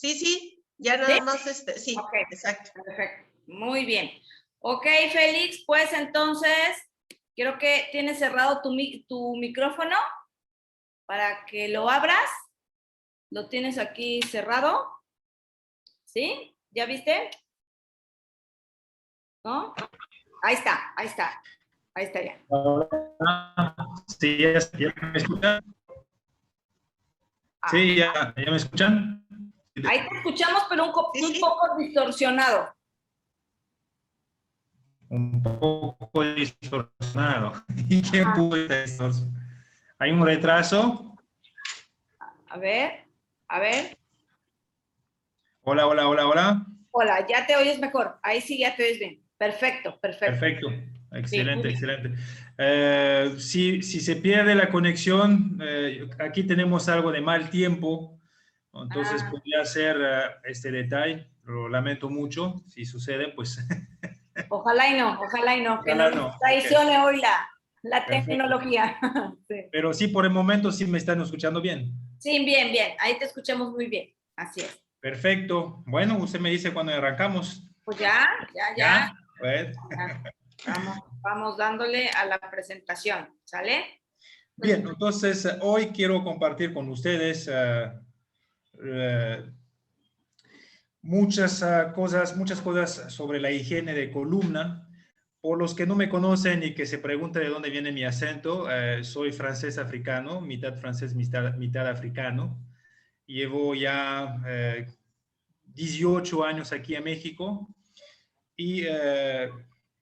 Sí, sí, ya ¿Sí? nada más sí, Ok, exacto. perfecto. Muy bien. Ok, Félix, pues entonces, quiero que tienes cerrado tu micrófono para que lo abras. Lo tienes aquí cerrado. ¿Sí? ¿Ya viste? ¿No? Ahí está, ahí está. Ahí está ya. Sí, ya me escuchan. Sí, ya me escuchan. Ahí te escuchamos, pero un Sí. poco distorsionado. Un poco distorsionado. ¿Y quién pudo esta distorsión? ¿Hay un retraso? A ver, a ver. Hola, hola, hola, hola. Hola, ya te oyes mejor. Ahí sí ya te oyes bien. Perfecto, perfecto. Perfecto. Sí, Excelente, excelente. Si se pierde la conexión, aquí tenemos algo de mal tiempo, entonces podría ser este detalle. Lo lamento mucho. Si sucede, pues. Ojalá y no, que no Ojalá nos no. traicione hoy la Perfecto. tecnología. Sí. Pero sí, por el momento sí me están escuchando bien. Sí, bien, bien. Ahí te escuchamos muy bien. Así es. Perfecto. Bueno, usted me dice cuando arrancamos. Pues ya. ¿Ya? Pues. Vamos dándole a la presentación, ¿sale? Bien, entonces hoy quiero compartir con ustedes muchas cosas sobre la higiene de columna. Por los que no me conocen y que se pregunten de dónde viene mi acento, soy francés africano, mitad francés, mitad africano. Llevo ya 18 años aquí en México y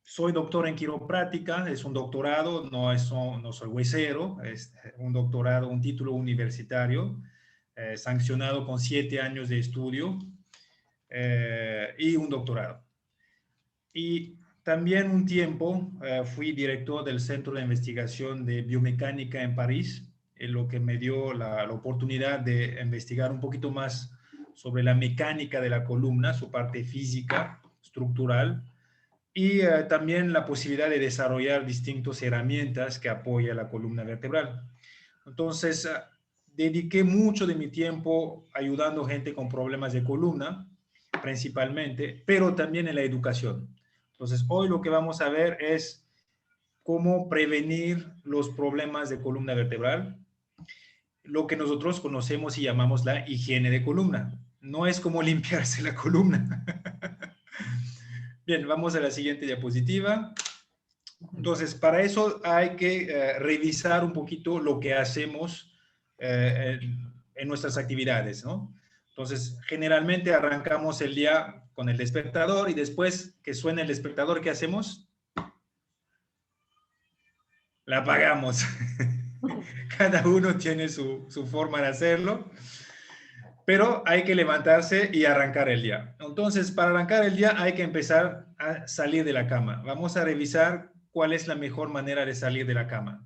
soy doctor en quiropráctica, es un doctorado, no soy huesero, es un doctorado, un título universitario, sancionado con 7 años de estudio y un doctorado. Y también un tiempo fui director del Centro de Investigación de Biomecánica en París, lo que me dio la oportunidad de investigar un poquito más sobre la mecánica de la columna, su parte física, estructural, y también la posibilidad de desarrollar distintas herramientas que apoyan la columna vertebral. Entonces, dediqué mucho de mi tiempo ayudando gente con problemas de columna, principalmente, pero también en la educación. Entonces, hoy lo que vamos a ver es cómo prevenir los problemas de columna vertebral, lo que nosotros conocemos y llamamos la higiene de columna. No es como limpiarse la columna. Bien, vamos a la siguiente diapositiva. Entonces, para eso hay que revisar un poquito lo que hacemos en nuestras actividades, ¿no? Entonces, generalmente arrancamos el día con el despertador y después que suene el despertador, ¿qué hacemos? La apagamos. Cada uno tiene su forma de hacerlo, pero hay que levantarse y arrancar el día. Entonces, para arrancar el día hay que empezar a salir de la cama. Vamos a revisar cuál es la mejor manera de salir de la cama.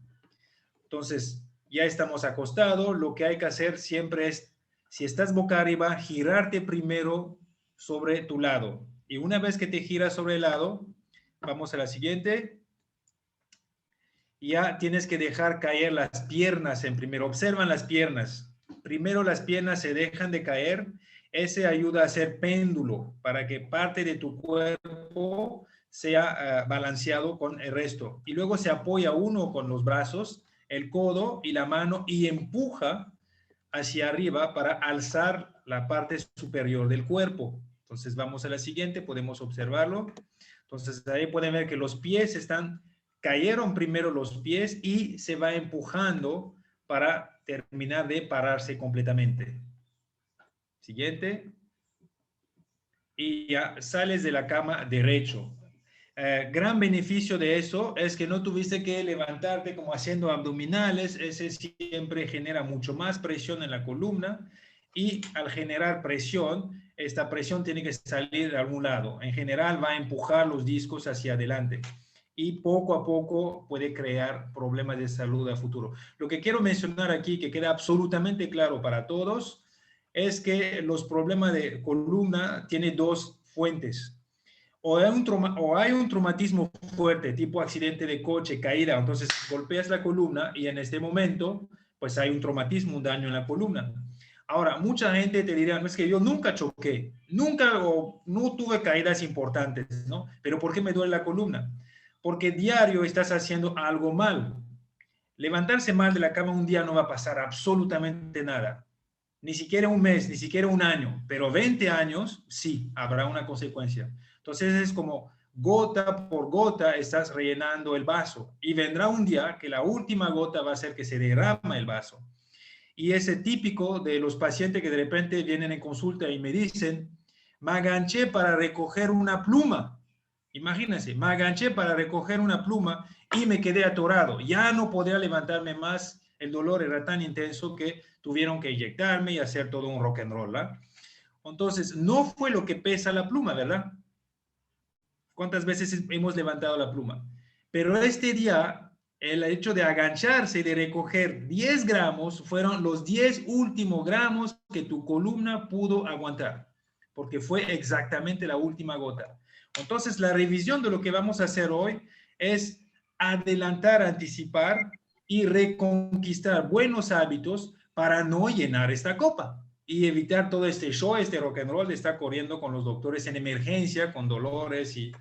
Entonces, ya estamos acostados. Lo que hay que hacer siempre es, si estás boca arriba, girarte primero sobre tu lado. Y una vez que te giras sobre el lado, vamos a la siguiente. Ya tienes que dejar caer las piernas en primero. Observan las piernas. Primero las piernas se dejan de caer. Ese ayuda a hacer péndulo para que parte de tu cuerpo sea balanceado con el resto. Y luego se apoya uno con los brazos, el codo y la mano y empuja hacia arriba para alzar la parte superior del cuerpo. Entonces vamos a la siguiente, podemos observarlo. Entonces ahí pueden ver que los pies cayeron primero los pies y se va empujando para terminar de pararse completamente. Siguiente. Y ya sales de la cama derecho. Gran beneficio de eso es que no tuviste que levantarte como haciendo abdominales, ese siempre genera mucho más presión en la columna y al generar presión, esta presión tiene que salir de algún lado. En general va a empujar los discos hacia adelante y poco a poco puede crear problemas de salud a futuro. Lo que quiero mencionar aquí, que queda absolutamente claro para todos, es que los problemas de columna tienen dos fuentes. O hay un traumatismo fuerte, tipo accidente de coche, caída, entonces golpeas la columna y en este momento, pues hay un traumatismo, un daño en la columna. Ahora, mucha gente te dirá, no es que yo nunca choqué, nunca o no tuve caídas importantes, ¿no? Pero ¿por qué me duele la columna? Porque diario estás haciendo algo mal. Levantarse mal de la cama un día no va a pasar absolutamente nada. Ni siquiera un mes, ni siquiera un año, pero 20 años, sí, habrá una consecuencia. Entonces es como gota por gota estás rellenando el vaso y vendrá un día que la última gota va a hacer que se derrama el vaso. Y es típico de los pacientes que de repente vienen en consulta y me dicen, me aganché para recoger una pluma. Imagínense, me aganché para recoger una pluma y me quedé atorado. Ya no podía levantarme más. El dolor era tan intenso que tuvieron que inyectarme y hacer todo un rock and roll, ¿verdad? Entonces, no fue lo que pesa la pluma, ¿verdad? ¿Cuántas veces hemos levantado la pluma? Pero este día, el hecho de agancharse y de recoger 10 gramos fueron los 10 últimos gramos que tu columna pudo aguantar, porque fue exactamente la última gota. Entonces, la revisión de lo que vamos a hacer hoy es adelantar, anticipar y reconquistar buenos hábitos para no llenar esta copa y evitar todo este show, este rock and roll de estar corriendo con los doctores en emergencia, con dolores y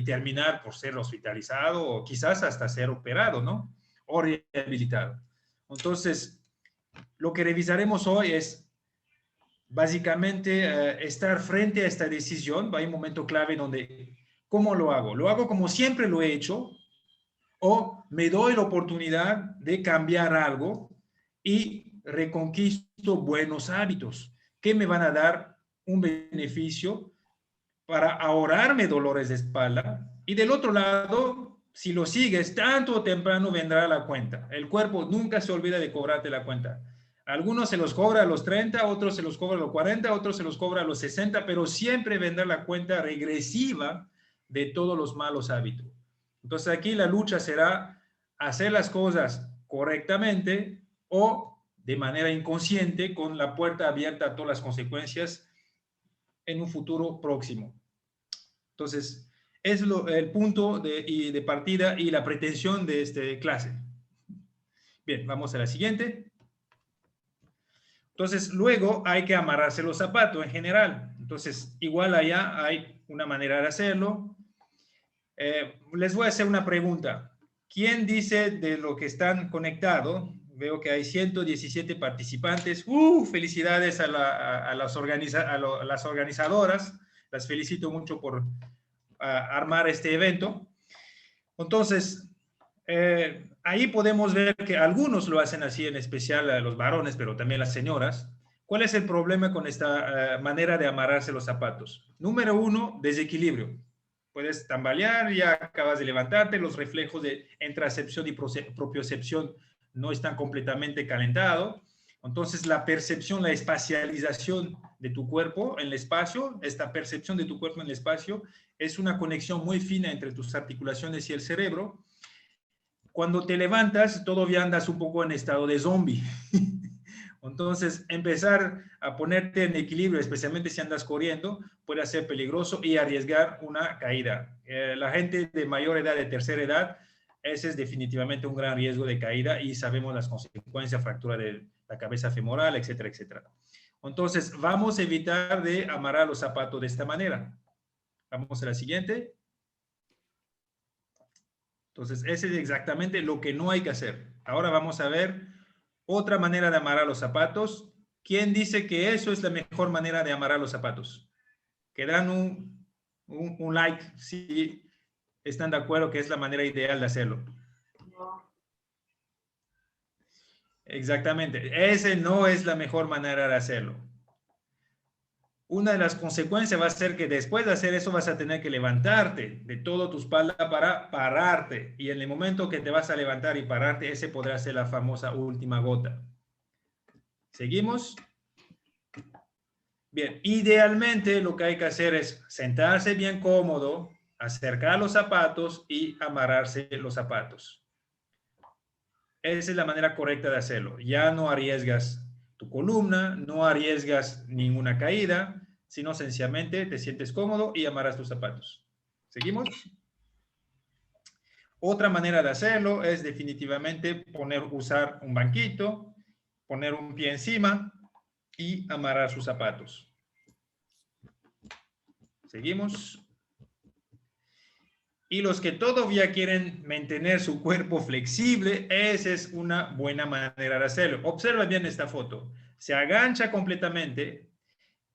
terminar por ser hospitalizado o quizás hasta ser operado, ¿no? O rehabilitado. Entonces, lo que revisaremos hoy es básicamente estar frente a esta decisión. Va a un momento clave donde, ¿cómo lo hago? ¿Lo hago como siempre lo he hecho? ¿O me doy la oportunidad de cambiar algo y reconquisto buenos hábitos que me van a dar un beneficio para ahorrarme dolores de espalda? Y del otro lado, si lo sigues, tanto o temprano vendrá la cuenta. El cuerpo nunca se olvida de cobrarte la cuenta. Algunos se los cobra a los 30, otros se los cobra a los 40, otros se los cobra a los 60, pero siempre vendrá la cuenta regresiva de todos los malos hábitos. Entonces aquí la lucha será hacer las cosas correctamente o de manera inconsciente con la puerta abierta a todas las consecuencias en un futuro próximo. Entonces, es el punto de partida y la pretensión de esta clase. Bien, vamos a la siguiente. Entonces, luego hay que amarrarse los zapatos en general. Entonces, igual allá hay una manera de hacerlo. Les voy a hacer una pregunta. ¿Quién dice de lo que están conectados? Veo que hay 117 participantes. Felicidades a las organizadoras. Las felicito mucho por armar este evento. Entonces, ahí podemos ver que algunos lo hacen así, en especial a los varones, pero también las señoras. ¿Cuál es el problema con esta manera de amarrarse los zapatos? Número uno, desequilibrio. Puedes tambalear, ya acabas de levantarte, los reflejos de intracepción y propiocepción no están completamente calentados. Entonces, la percepción, la espacialización de tu cuerpo en el espacio, esta percepción de tu cuerpo en el espacio, es una conexión muy fina entre tus articulaciones y el cerebro. Cuando te levantas, todavía andas un poco en estado de zombie. Entonces, empezar a ponerte en equilibrio, especialmente si andas corriendo, puede ser peligroso y arriesgar una caída. La gente de mayor edad, de tercera edad, ese es definitivamente un gran riesgo de caída y sabemos las consecuencias, fractura de la cabeza femoral, etcétera, etcétera. Entonces, vamos a evitar de amarrar los zapatos de esta manera. Vamos a la siguiente. Entonces, ese es exactamente lo que no hay que hacer. Ahora vamos a ver otra manera de amarrar los zapatos. ¿Quién dice que eso es la mejor manera de amarrar los zapatos? Que dan un like si están de acuerdo que es la manera ideal de hacerlo. No. Exactamente. Ese no es la mejor manera de hacerlo. Una de las consecuencias va a ser que después de hacer eso vas a tener que levantarte de toda tu espalda para pararte. Y en el momento que te vas a levantar y pararte, ese podrá ser la famosa última gota. ¿Seguimos? Bien, idealmente lo que hay que hacer es sentarse bien cómodo, acercar los zapatos y amarrarse los zapatos. Esa es la manera correcta de hacerlo. Ya no arriesgas tu columna, no arriesgas ninguna caída, sino sencillamente te sientes cómodo y amarras tus zapatos. ¿Seguimos? Otra manera de hacerlo es definitivamente usar un banquito, poner un pie encima y amarrar sus zapatos. Seguimos. Y los que todavía quieren mantener su cuerpo flexible, esa es una buena manera de hacerlo. Observa bien esta foto. Se agancha completamente.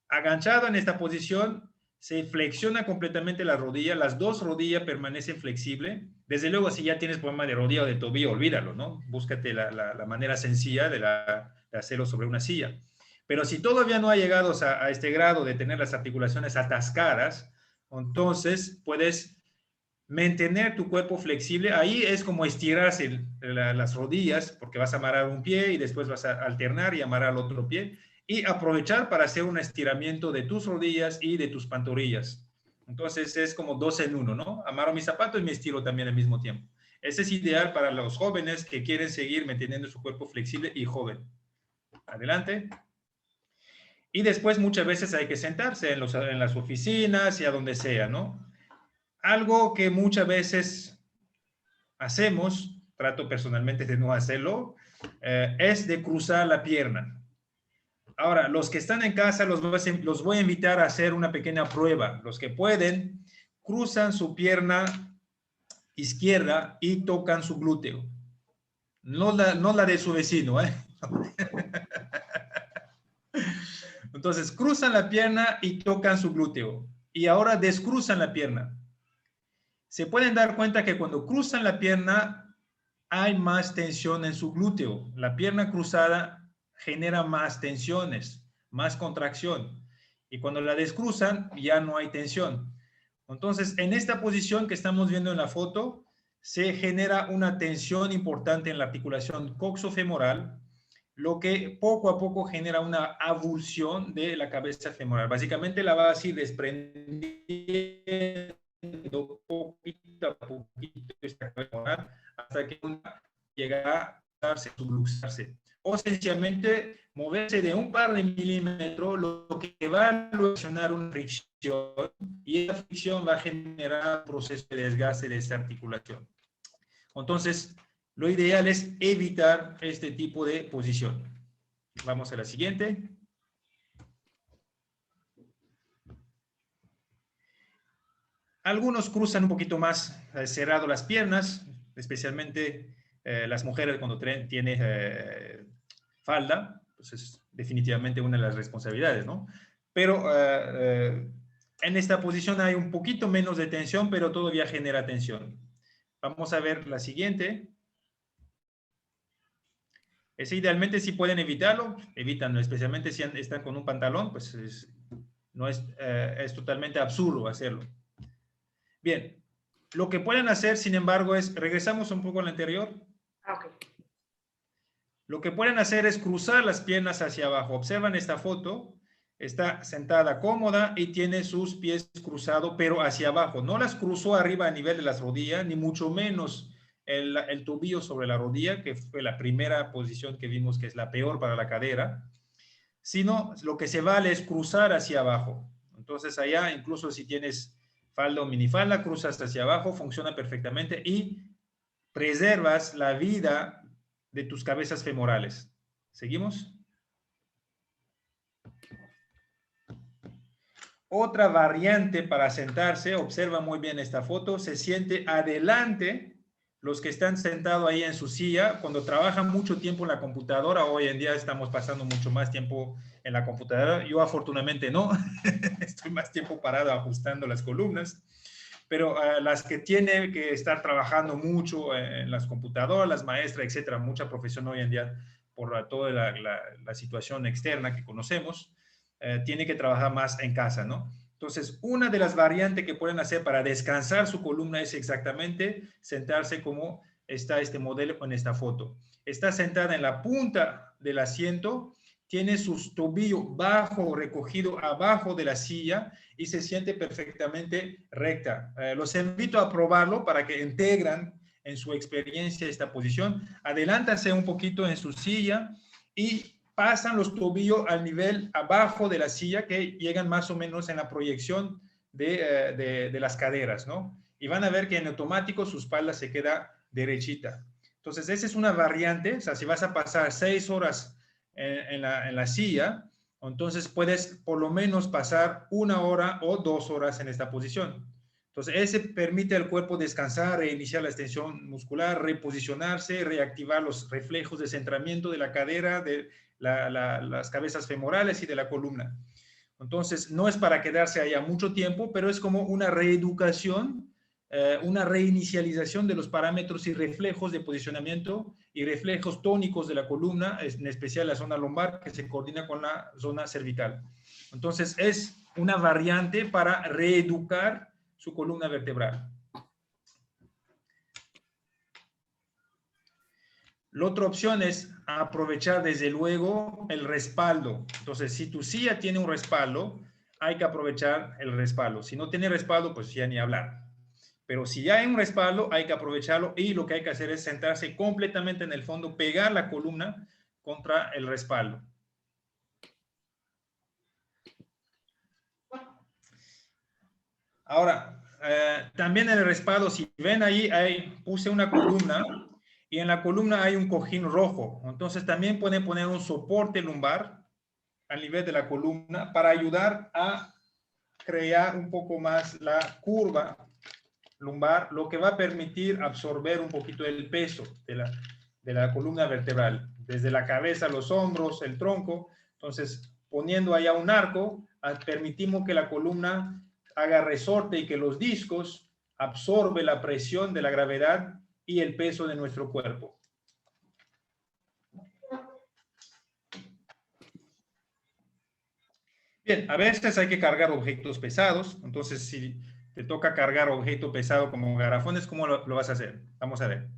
Agachado en esta posición, se flexiona completamente la rodilla. Las dos rodillas permanecen flexibles. Desde luego, si ya tienes problema de rodilla o de tobillo, olvídalo, ¿no? Búscate la manera sencilla de hacerlo sobre una silla. Pero si todavía no ha llegado a este grado de tener las articulaciones atascadas, entonces puedes mantener tu cuerpo flexible. Ahí es como estirarse las rodillas, porque vas a amarrar un pie y después vas a alternar y amarrar el otro pie, y aprovechar para hacer un estiramiento de tus rodillas y de tus pantorrillas. Entonces es como 2 en 1, ¿no? Amarro mis zapatos y me estiro también al mismo tiempo. Ese es ideal para los jóvenes que quieren seguir manteniendo su cuerpo flexible y joven. Adelante. Y después muchas veces hay que sentarse en las oficinas y a donde sea, ¿no? Algo que muchas veces hacemos, trato personalmente de no hacerlo, es de cruzar la pierna. Ahora, los que están en casa los voy a invitar a hacer una pequeña prueba. Los que pueden, cruzan su pierna izquierda y tocan su glúteo. No la de su vecino, ¿eh? Entonces, cruzan la pierna y tocan su glúteo. Y ahora descruzan la pierna. Se pueden dar cuenta que cuando cruzan la pierna hay más tensión en su glúteo. La pierna cruzada genera más tensiones, más contracción. Y cuando la descruzan ya no hay tensión. Entonces, en esta posición que estamos viendo en la foto, se genera una tensión importante en la articulación coxofemoral, lo que poco a poco genera una avulsión de la cabeza femoral. Básicamente la va a ir desprendiendo poquito a poquito esta femoral hasta que llega a subluxarse. O sencillamente moverse de un par de milímetros, lo que va a ocasionar una fricción, y esa fricción va a generar un proceso de desgaste de esta articulación. Entonces, lo ideal es evitar este tipo de posición. Vamos a la siguiente. Algunos cruzan un poquito más cerrado las piernas, especialmente las mujeres cuando tienen falda, pues es definitivamente una de las responsabilidades, ¿no? Pero en esta posición hay un poquito menos de tensión, pero todavía genera tensión. Vamos a ver la siguiente. Ese idealmente si pueden evitarlo, evítanlo, especialmente si están con un pantalón, pues es totalmente absurdo hacerlo. Bien, lo que pueden hacer, sin embargo, es, regresamos un poco al anterior. Okay. Lo que pueden hacer es cruzar las piernas hacia abajo. Observan esta foto, está sentada cómoda y tiene sus pies cruzados, pero hacia abajo. No las cruzó arriba a nivel de las rodillas, ni mucho menos el tobillo sobre la rodilla, que fue la primera posición que vimos que es la peor para la cadera, sino lo que se vale es cruzar hacia abajo. Entonces allá, incluso si tienes falda o minifalda, cruzas hacia abajo, funciona perfectamente y preservas la vida de tus cabezas femorales. ¿Seguimos? Otra variante para sentarse, observa muy bien esta foto, se siente adelante. Los que están sentados ahí en su silla, cuando trabajan mucho tiempo en la computadora, hoy en día estamos pasando mucho más tiempo en la computadora. Yo afortunadamente no, estoy más tiempo parado ajustando las columnas, pero las que tienen que estar trabajando mucho en las computadoras, las maestras, etcétera, mucha profesión hoy en día por toda la situación externa que conocemos, tiene que trabajar más en casa, ¿no? Entonces, una de las variantes que pueden hacer para descansar su columna es exactamente sentarse como está este modelo en esta foto. Está sentada en la punta del asiento, tiene sus tobillos bajo, recogido abajo de la silla y se siente perfectamente recta. Los invito a probarlo para que integran en su experiencia esta posición. Adelántense un poquito en su silla y pasan los tobillos al nivel abajo de la silla, que llegan más o menos en la proyección de las caderas, ¿no? Y van a ver que en automático su espalda se queda derechita. Entonces, esa es una variante. O sea, si vas a pasar 6 horas en la silla, Entonces puedes por lo menos pasar 1 hora o 2 horas en esta posición. Entonces ese permite al cuerpo descansar, reiniciar la extensión muscular, reposicionarse, reactivar los reflejos de centramiento de la cadera, de las cabezas femorales y de la columna. Entonces no es para quedarse allá mucho tiempo, pero es como una reeducación, una reinicialización de los parámetros y reflejos de posicionamiento y reflejos tónicos de la columna, en especial la zona lumbar, que se coordina con la zona cervical. Entonces es una variante para reeducar su columna vertebral. La otra opción es aprovechar desde luego el respaldo. Entonces, si tu silla tiene un respaldo, hay que aprovechar el respaldo. Si no tiene respaldo, pues ya ni hablar. Pero si ya hay un respaldo, hay que aprovecharlo y lo que hay que hacer es sentarse completamente en el fondo, pegar la columna contra el respaldo. Ahora, también en el respaldo, si ven ahí, puse una columna y en la columna hay un cojín rojo. Entonces también pueden poner un soporte lumbar al nivel de la columna para ayudar a crear un poco más la curva lumbar, lo que va a permitir absorber un poquito el peso de la columna vertebral, desde la cabeza, los hombros, el tronco. Entonces, poniendo allá un arco, permitimos que la columna haga resorte y que los discos absorbe la presión de la gravedad y el peso de nuestro cuerpo. Bien, a veces hay que cargar objetos pesados, entonces si te toca cargar objeto pesado como garrafones, ¿cómo lo vas a hacer? Vamos a ver.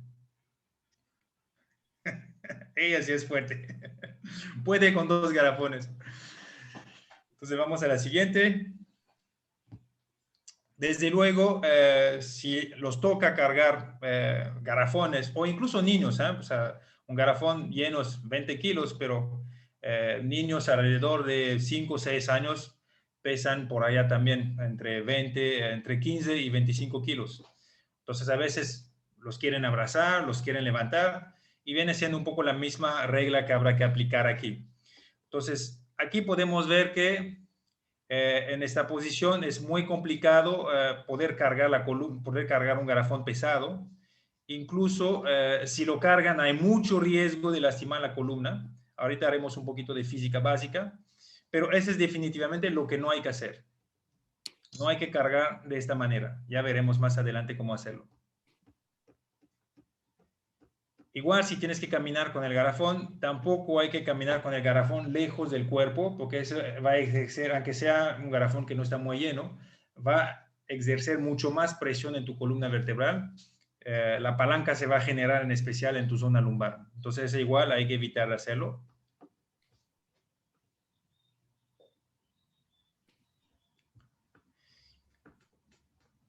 Ella sí es fuerte. Puede con 2 garrafones. Entonces vamos a la siguiente. Desde luego, si los toca cargar garrafones o incluso niños, o sea, un garrafón lleno es 20 kilos, pero niños alrededor de 5 o 6 años pesan por allá también entre 15 y 25 kilos. Entonces a veces los quieren abrazar, los quieren levantar y viene siendo un poco la misma regla que habrá que aplicar aquí. Entonces aquí podemos ver que en esta posición es muy complicado poder cargar la columna, poder cargar un garrafón pesado. Incluso si lo cargan hay mucho riesgo de lastimar la columna. Ahorita haremos un poquito de física básica, pero ese es definitivamente lo que no hay que hacer. No hay que cargar de esta manera. Ya veremos más adelante cómo hacerlo. Igual si tienes que caminar con el garrafón, tampoco hay que caminar con el garrafón lejos del cuerpo, porque eso va a ejercer, aunque sea un garrafón que no está muy lleno, va a exercer mucho más presión en tu columna vertebral. La palanca se va a generar en especial en tu zona lumbar. Entonces igual hay que evitar hacerlo.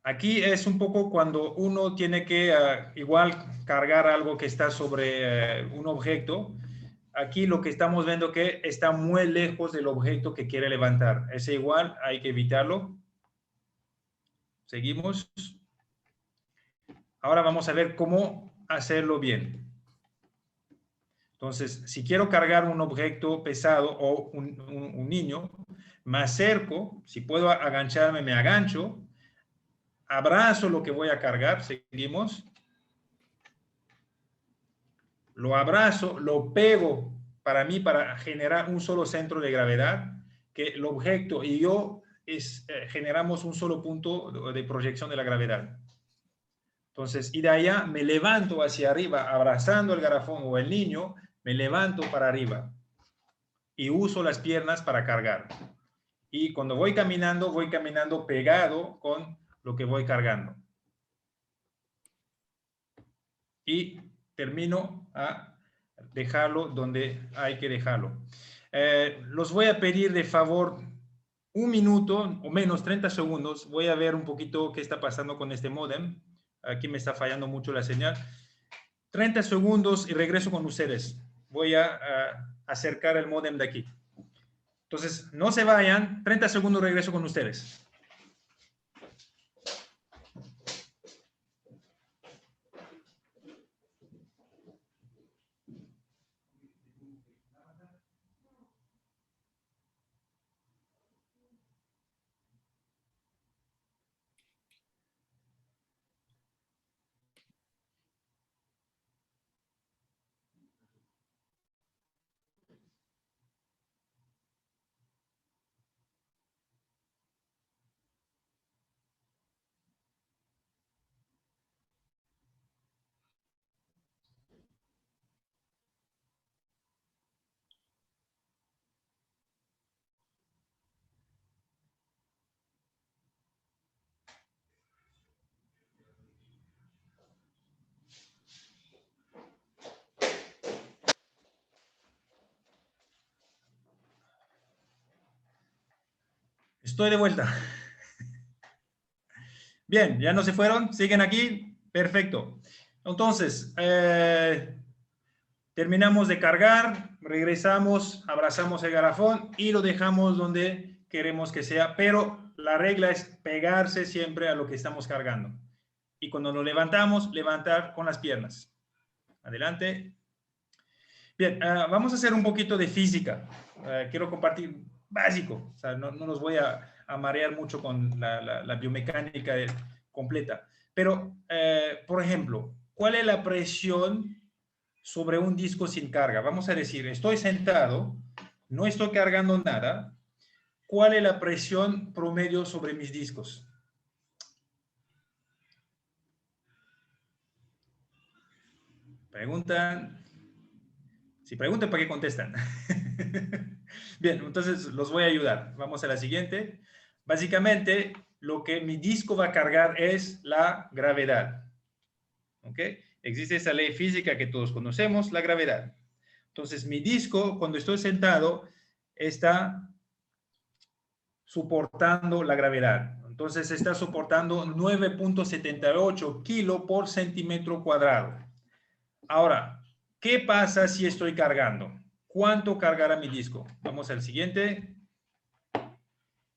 Aquí es un poco cuando uno tiene que igual cargar algo que está sobre un objeto. Aquí lo que estamos viendo que está muy lejos del objeto que quiere levantar. Ese igual hay que evitarlo. Seguimos. Ahora vamos a ver cómo hacerlo bien. Entonces, si quiero cargar un objeto pesado o un niño, me acerco. Si puedo agancharme, me agancho. Abrazo lo que voy a cargar. Seguimos. Lo abrazo, lo pego para mí, para generar un solo centro de gravedad, que el objeto y yo generamos un solo punto de proyección de la gravedad. Entonces, y de allá me levanto hacia arriba, abrazando el garrafón o el niño, me levanto para arriba y uso las piernas para cargar. Y cuando voy caminando pegado con lo que voy cargando. Y termino a dejarlo donde hay que dejarlo. Los voy a pedir de favor 1 minuto o menos, 30 segundos. Voy a ver un poquito qué está pasando con este módem. Aquí me está fallando mucho la señal. 30 segundos y regreso con ustedes. Voy a acercar el módem de aquí. Entonces, no se vayan. 30 segundos, regreso con ustedes. Estoy de vuelta. Bien, ¿ya no se fueron? ¿Siguen aquí? Perfecto. Entonces, terminamos de cargar, regresamos, abrazamos el garrafón y lo dejamos donde queremos que sea, pero la regla es pegarse siempre a lo que estamos cargando. Y cuando lo levantamos, levantar con las piernas. Adelante. Bien, vamos a hacer un poquito de física. Quiero compartir básico, o sea, no los voy a marear mucho con la biomecánica completa. Pero, por ejemplo, ¿cuál es la presión sobre un disco sin carga? Vamos a decir, estoy sentado, no estoy cargando nada. ¿Cuál es la presión promedio sobre mis discos? Preguntan. Si preguntan, ¿para qué contestan? Bien, entonces los voy a ayudar. Vamos a la siguiente. Básicamente, lo que mi disco va a cargar es la gravedad. ¿Ok? Existe esa ley física que todos conocemos, la gravedad. Entonces, mi disco, cuando estoy sentado, está soportando la gravedad. Entonces, está soportando 9.78 kilos por centímetro cuadrado. Ahora, ¿qué pasa si estoy cargando? ¿Cuánto cargará mi disco? Vamos al siguiente.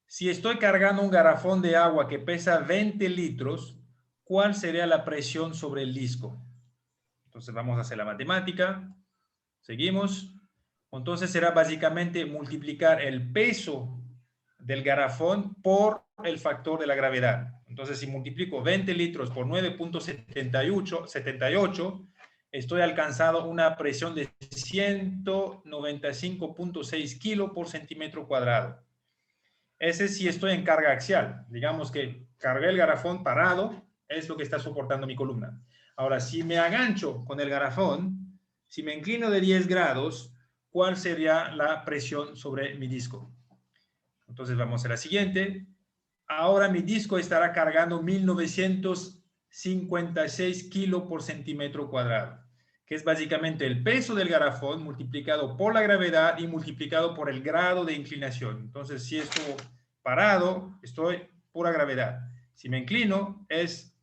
Si estoy cargando un garrafón de agua que pesa 20 litros, ¿cuál sería la presión sobre el disco? Entonces vamos a hacer la matemática. Seguimos. Entonces será básicamente multiplicar el peso del garrafón por el factor de la gravedad. Entonces si multiplico 20 litros por 9.78, estoy alcanzando una presión de 195.6 kilos por centímetro cuadrado. Ese sí estoy en carga axial. Digamos que cargué el garrafón parado, es lo que está soportando mi columna. Ahora, si me agancho con el garrafón, si me inclino de 10 grados, ¿cuál sería la presión sobre mi disco? Entonces vamos a la siguiente. Ahora mi disco estará cargando 1956 kilos por centímetro cuadrado, que es básicamente el peso del garrafón multiplicado por la gravedad y multiplicado por el grado de inclinación. Entonces, si estoy parado, estoy pura gravedad. Si me inclino, es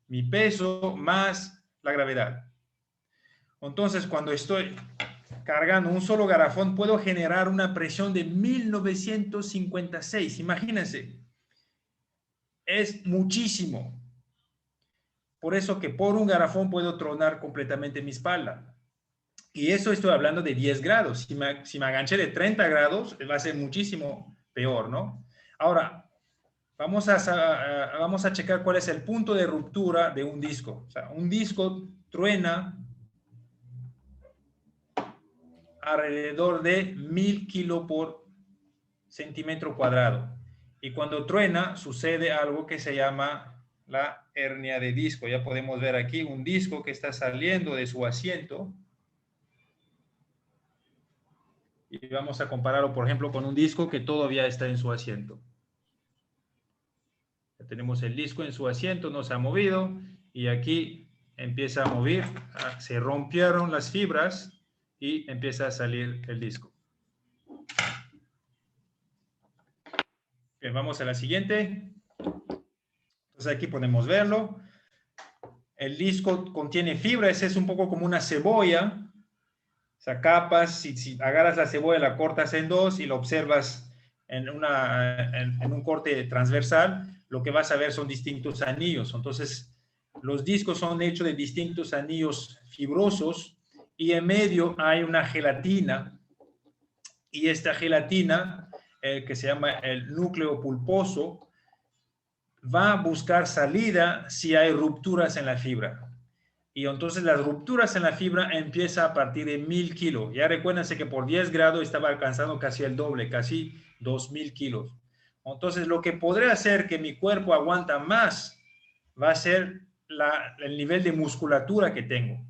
mi peso más la gravedad. Entonces, cuando estoy cargando un solo garrafón, puedo generar una presión de 1956. Imagínense, es muchísimo. Por eso que por un garrafón puedo tronar completamente mi espalda. Y eso estoy hablando de 10 grados. Si me aganché de 30 grados, va a ser muchísimo peor, ¿no? Ahora, vamos a checar cuál es el punto de ruptura de un disco. O sea, un disco truena alrededor de 1000 kilos por centímetro cuadrado. Y cuando truena, sucede algo que se llama la hernia de disco. Ya podemos ver aquí un disco que está saliendo de su asiento. Y vamos a compararlo, por ejemplo, con un disco que todavía está en su asiento. Ya tenemos el disco en su asiento, no se ha movido. Y aquí empieza a mover. Se rompieron las fibras y empieza a salir el disco. Bien, vamos a la siguiente. Entonces aquí podemos verlo. El disco contiene fibra, ese es un poco como una cebolla. O sea, capas, si agarras la cebolla, la cortas en dos y lo observas en un corte transversal, lo que vas a ver son distintos anillos. Entonces, los discos son hechos de distintos anillos fibrosos y en medio hay una gelatina. Y esta gelatina, que se llama el núcleo pulposo, va a buscar salida si hay rupturas en la fibra. Y entonces las rupturas en la fibra empiezan a partir de 1000 kilos. Ya recuérdense que por 10 grados estaba alcanzando casi el doble, casi 2000 kilos. Entonces lo que podría hacer que mi cuerpo aguanta más va a ser el nivel de musculatura que tengo.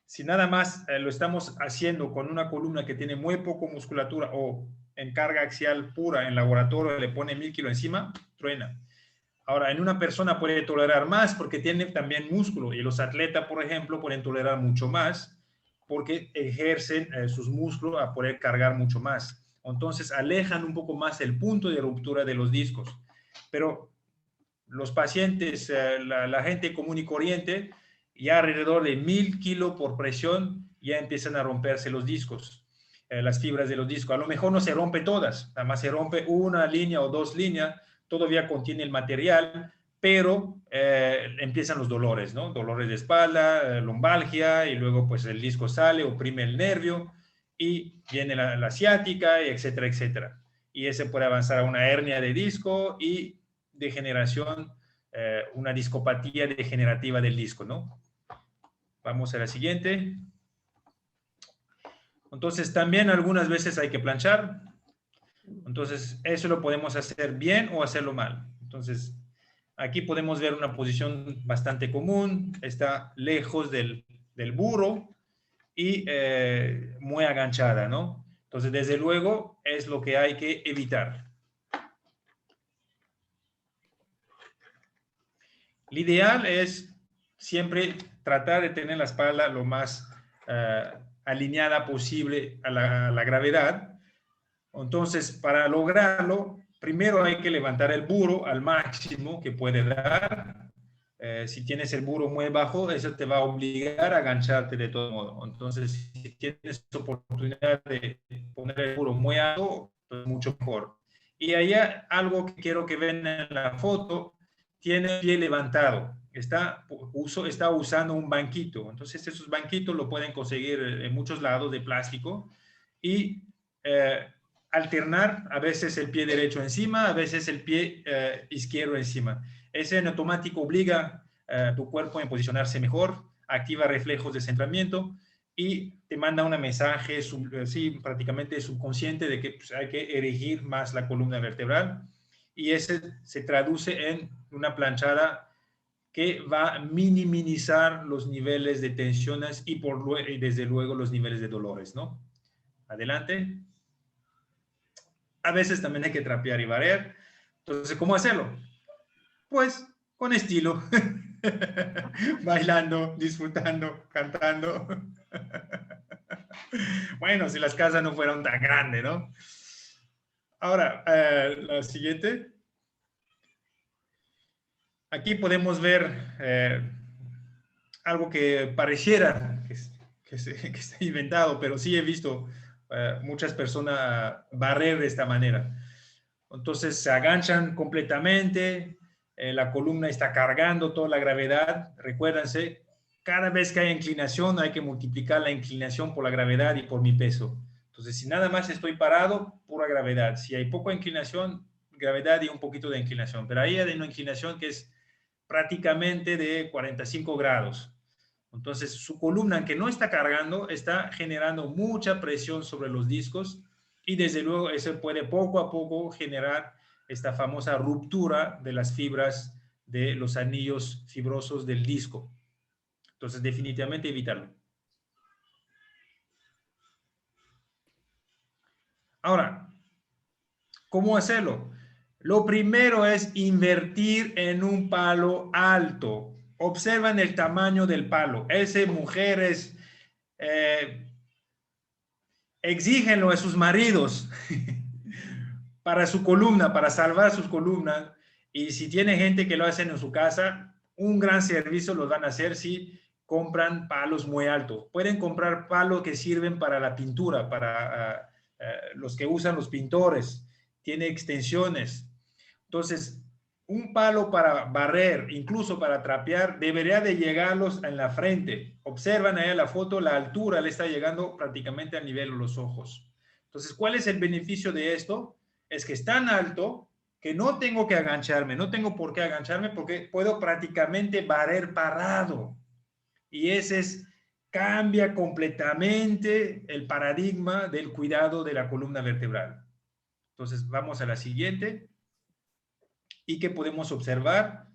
Si nada más lo estamos haciendo con una columna que tiene muy poco musculatura o en carga axial pura en laboratorio le pone 1000 kilos encima, truena. Ahora, en una persona puede tolerar más porque tiene también músculo y los atletas, por ejemplo, pueden tolerar mucho más porque ejercen sus músculos a poder cargar mucho más. Entonces alejan un poco más el punto de ruptura de los discos. Pero los pacientes, la gente común y corriente, ya alrededor de 1000 kilos por presión, ya empiezan a romperse los discos, las fibras de los discos. A lo mejor no se rompe todas, nada más se rompe una línea o dos líneas, todavía contiene el material, pero empiezan los dolores, ¿no? Dolores de espalda, lumbalgia, y luego pues el disco sale, oprime el nervio, y viene la ciática, etcétera, etcétera. Y ese puede avanzar a una hernia de disco y degeneración, una discopatía degenerativa del disco, ¿no? Vamos a la siguiente. Entonces, también algunas veces hay que planchar. Entonces, eso lo podemos hacer bien o hacerlo mal. Entonces, aquí podemos ver una posición bastante común. Está lejos del burro y muy aganchada, ¿no? Entonces, desde luego, es lo que hay que evitar. Lo ideal es siempre tratar de tener la espalda lo más alineada posible a la gravedad. Entonces, para lograrlo, primero hay que levantar el burro al máximo que puede dar. Si tienes el burro muy bajo, eso te va a obligar a agacharte de todo modo. Entonces, si tienes oportunidad de poner el burro muy alto, pues mucho mejor. Y allá algo que quiero que vean en la foto, tiene el pie levantado, está usando un banquito. Entonces, esos banquitos lo pueden conseguir en muchos lados de plástico y alternar a veces el pie derecho encima, a veces el pie izquierdo encima. Ese en automático obliga a tu cuerpo a posicionarse mejor, activa reflejos de centramiento y te manda un mensaje prácticamente subconsciente de que pues, hay que erigir más la columna vertebral, y ese se traduce en una planchada que va a minimizar los niveles de tensiones y desde luego los niveles de dolores, ¿no? Adelante. A veces también hay que trapear y barrer. Entonces, ¿cómo hacerlo? Pues con estilo. Bailando, disfrutando, cantando. Bueno, si las casas no fueran tan grandes, ¿no? Ahora, la siguiente. Aquí podemos ver algo que pareciera que está inventado, pero sí he visto muchas personas barrer de esta manera. Entonces se aganchan completamente, la columna está cargando toda la gravedad. Recuérdense, cada vez que hay inclinación hay que multiplicar la inclinación por la gravedad y por mi peso. Entonces, si nada más estoy parado, pura gravedad. Si hay poca inclinación, gravedad y un poquito de inclinación. Pero ahí hay una inclinación que es prácticamente de 45 grados. Entonces, su columna, aunque no está cargando, está generando mucha presión sobre los discos, y desde luego eso puede poco a poco generar esta famosa ruptura de las fibras de los anillos fibrosos del disco. Entonces, definitivamente evitarlo. Ahora, ¿cómo hacerlo? Lo primero es invertir en un palo alto. Observan el tamaño del palo. Ese, mujeres, exígenlo a sus maridos para su columna, para salvar sus columnas. Y si tiene gente que lo hacen en su casa, un gran servicio los van a hacer si compran palos muy altos. Pueden comprar palos que sirven para la pintura, para los que usan los pintores. Tiene extensiones. Entonces, un palo para barrer, incluso para trapear, debería de llegarlos en la frente. Observan ahí en la foto, la altura le está llegando prácticamente al nivel de los ojos. Entonces, ¿cuál es el beneficio de esto? Es que es tan alto que no tengo que agancharme, no tengo por qué agancharme porque puedo prácticamente barrer parado. Y cambia completamente el paradigma del cuidado de la columna vertebral. Entonces, vamos a la siguiente. ¿Y qué podemos observar?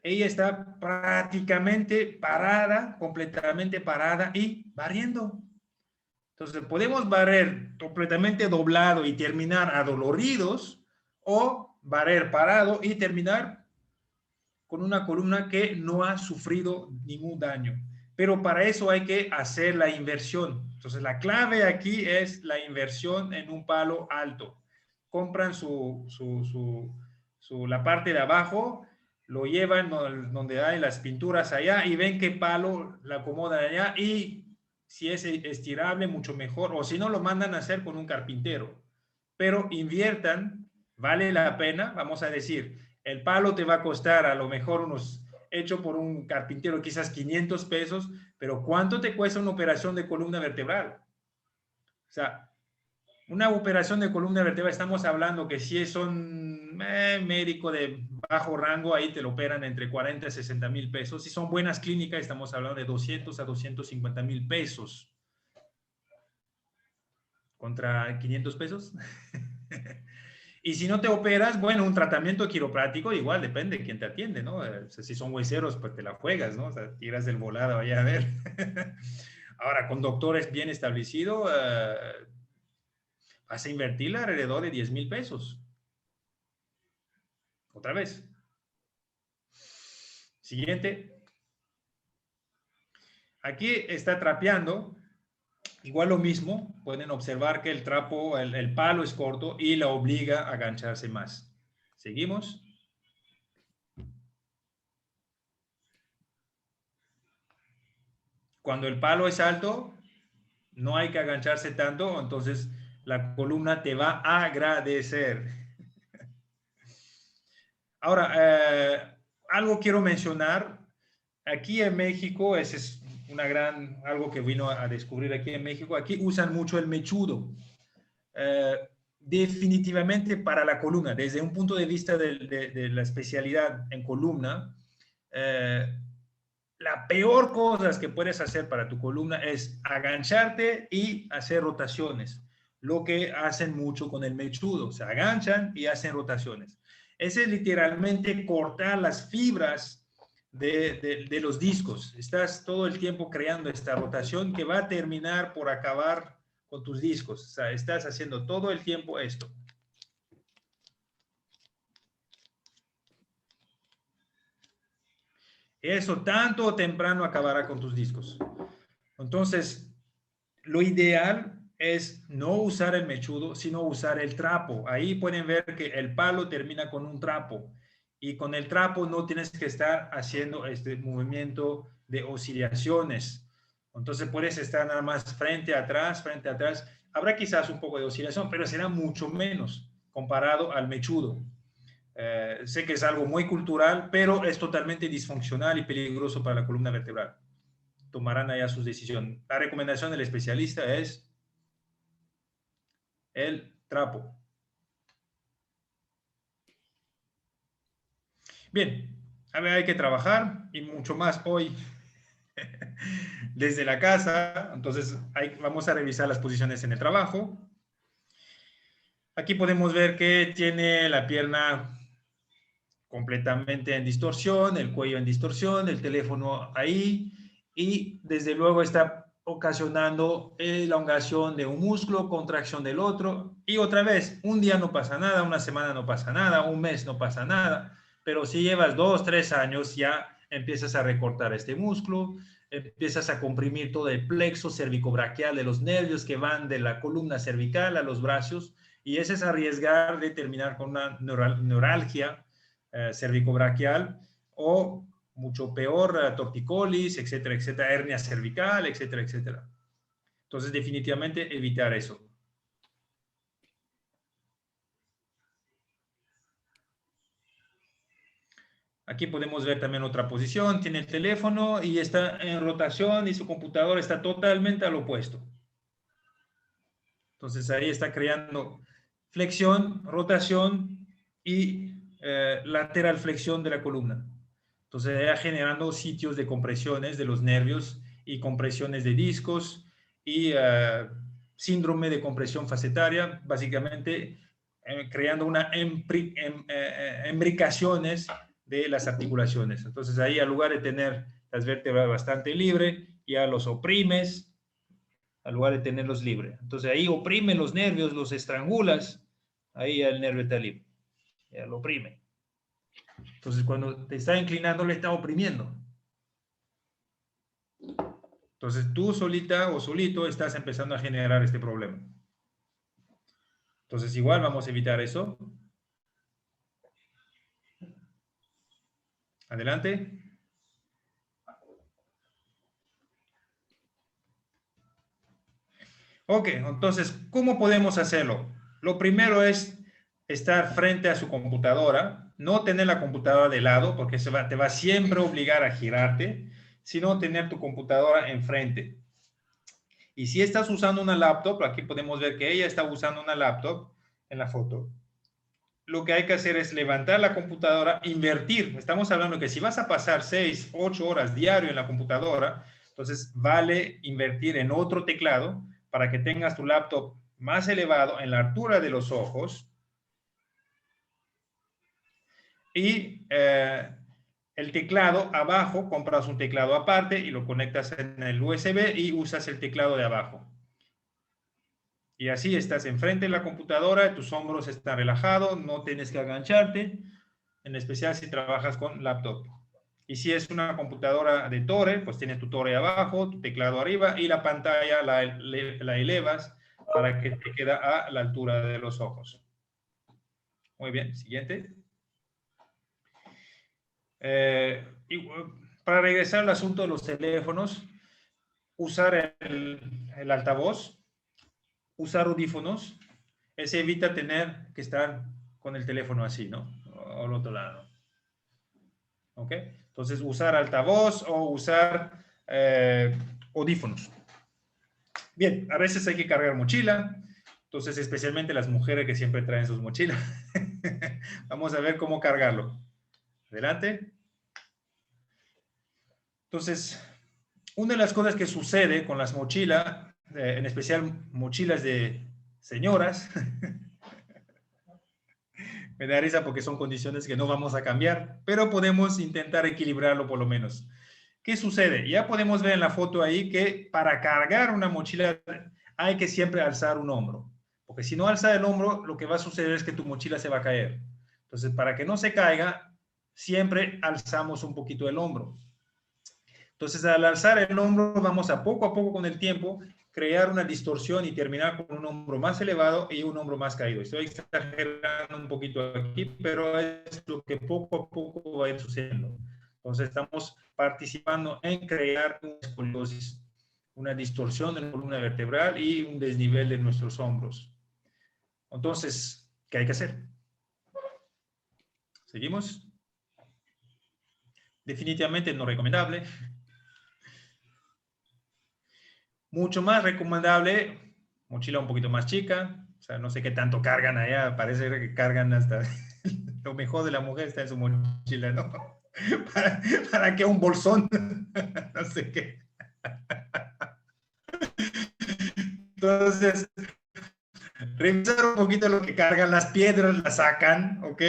Ella está prácticamente parada, completamente parada y barriendo. Entonces, podemos barrer completamente doblado y terminar adoloridos, o barrer parado y terminar con una columna que no ha sufrido ningún daño. pero para eso hay que hacer la inversión. Entonces, la clave aquí es la inversión en un palo alto. Compran la parte de abajo, lo llevan donde hay las pinturas allá y ven qué palo la acomodan allá y si es estirable, mucho mejor, o si no, lo mandan a hacer con un carpintero. Pero inviertan, vale la pena, vamos a decir, el palo te va a costar a lo mejor hecho por un carpintero, quizás 500 pesos, pero ¿cuánto te cuesta una operación de columna vertebral? O sea, una operación de columna vertebral, estamos hablando que si es un médico de bajo rango, ahí te lo operan entre 40 y 60 mil pesos. Si son buenas clínicas, estamos hablando de 200 a 250 mil pesos. ¿Contra 500 pesos? Y si no te operas, bueno, un tratamiento quiropráctico igual, depende de quién te atiende, ¿no? O sea, si son hueseros, pues te la juegas, ¿no? O sea, tiras del volado allá a ver. Ahora, con doctores bien establecidos, vas a invertir alrededor de 10 mil pesos. Otra vez. Siguiente. Aquí está trapeando. Igual lo mismo. Pueden observar que el trapo, el palo es corto y la obliga a agancharse más. Seguimos. Cuando el palo es alto, no hay que agancharse tanto, entonces la columna te va a agradecer. Ahora, algo quiero mencionar. Aquí en México, ese es algo que vino a descubrir aquí en México. Aquí usan mucho el mechudo. Definitivamente para la columna, desde un punto de vista de la especialidad en columna, la peor cosa que puedes hacer para tu columna es agancharte y hacer rotaciones. Lo que hacen mucho con el mechudo, se aganchan y hacen rotaciones. Ese es literalmente cortar las fibras de los discos. Estás todo el tiempo creando esta rotación que va a terminar por acabar con tus discos. O sea, estás haciendo todo el tiempo esto. Eso tanto o temprano acabará con tus discos. Entonces, lo ideal es no usar el mechudo, sino usar el trapo. Ahí pueden ver que el palo termina con un trapo y con el trapo no tienes que estar haciendo este movimiento de oscilaciones. Entonces puedes estar nada más frente atrás, frente atrás. Habrá quizás un poco de oscilación, pero será mucho menos comparado al mechudo. Sé que es algo muy cultural, pero es totalmente disfuncional y peligroso para la columna vertebral. Tomarán allá sus decisiones. La recomendación del especialista es el trapo. Bien, a ver, hay que trabajar y mucho más hoy desde la casa. Entonces, vamos a revisar las posiciones en el trabajo. Aquí podemos ver que tiene la pierna completamente en distorsión, el cuello en distorsión, el teléfono ahí y desde luego está ocasionando elongación de un músculo, contracción del otro y otra vez, un día no pasa nada, una semana no pasa nada, un mes no pasa nada, pero si llevas 2, 3 años ya empiezas a recortar este músculo, empiezas a comprimir todo el plexo cervicobraquial de los nervios que van de la columna cervical a los brazos y ese es arriesgar de terminar con una neuralgia cervicobraquial o mucho peor, torticolis, etcétera, etcétera, hernia cervical, etcétera, etcétera. Entonces, definitivamente evitar eso. Aquí podemos ver también otra posición. Tiene el teléfono y está en rotación y su computador está totalmente al opuesto. Entonces, ahí está creando flexión, rotación y lateral flexión de la columna. Entonces, ya generando sitios de compresiones de los nervios y compresiones de discos y síndrome de compresión facetaria, básicamente creando una embricaciones de las articulaciones. Entonces, ahí al lugar de tener las vértebras bastante libre, ya los oprimes, al lugar de tenerlos libres. Entonces, ahí oprime los nervios, los estrangulas, ahí el nervio está libre, ya lo oprime. Entonces, cuando te está inclinando, le está oprimiendo. Entonces tú solita o solito estás empezando a generar este problema. Entonces igual vamos a evitar eso. Adelante. Ok, entonces, ¿cómo podemos hacerlo? Lo primero es estar frente a su computadora, no tener la computadora de lado, porque te va siempre a obligar a girarte, sino tener tu computadora enfrente. Y si estás usando una laptop, aquí podemos ver que ella está usando una laptop en la foto. Lo que hay que hacer es levantar la computadora, invertir. Estamos hablando que si vas a pasar 6, 8 horas diario en la computadora, entonces vale invertir en otro teclado para que tengas tu laptop más elevado en la altura de los ojos. Y el teclado abajo, compras un teclado aparte y lo conectas en el USB y usas el teclado de abajo. Y así estás enfrente de la computadora, tus hombros están relajados, no tienes que agacharte, en especial si trabajas con laptop. Y si es una computadora de Tore, pues tienes tu Tore abajo, tu teclado arriba y la pantalla la elevas para que te quede a la altura de los ojos. Muy bien, siguiente. Para regresar al asunto de los teléfonos, usar el altavoz, usar audífonos, eso evita tener que estar con el teléfono así, ¿no? O al otro lado. ¿Ok? Entonces, usar altavoz o usar audífonos. Bien, a veces hay que cargar mochila, entonces especialmente las mujeres que siempre traen sus mochilas. Vamos a ver cómo cargarlo. Adelante. Entonces, una de las cosas que sucede con las mochilas, en especial mochilas de señoras, me da risa porque son condiciones que no vamos a cambiar, pero podemos intentar equilibrarlo por lo menos. ¿Qué sucede? Ya podemos ver en la foto ahí que para cargar una mochila hay que siempre alzar un hombro, porque si no alza el hombro, lo que va a suceder es que tu mochila se va a caer. Entonces, para que no se caiga, siempre alzamos un poquito el hombro. Entonces, al alzar el hombro, vamos a poco con el tiempo crear una distorsión y terminar con un hombro más elevado y un hombro más caído. Estoy exagerando un poquito aquí, pero es lo que poco a poco va a ir sucediendo. Entonces, estamos participando en crear una escoliosis, una distorsión de la columna vertebral y un desnivel de nuestros hombros. Entonces, ¿qué hay que hacer? ¿Seguimos? Definitivamente no recomendable. Mucho más recomendable, mochila un poquito más chica, o sea, no sé qué tanto cargan allá, parece que cargan hasta lo mejor de la mujer está en su mochila, ¿no? ¿Para qué un bolsón? No sé qué. Entonces, revisar un poquito lo que cargan, las piedras las sacan, ¿ok?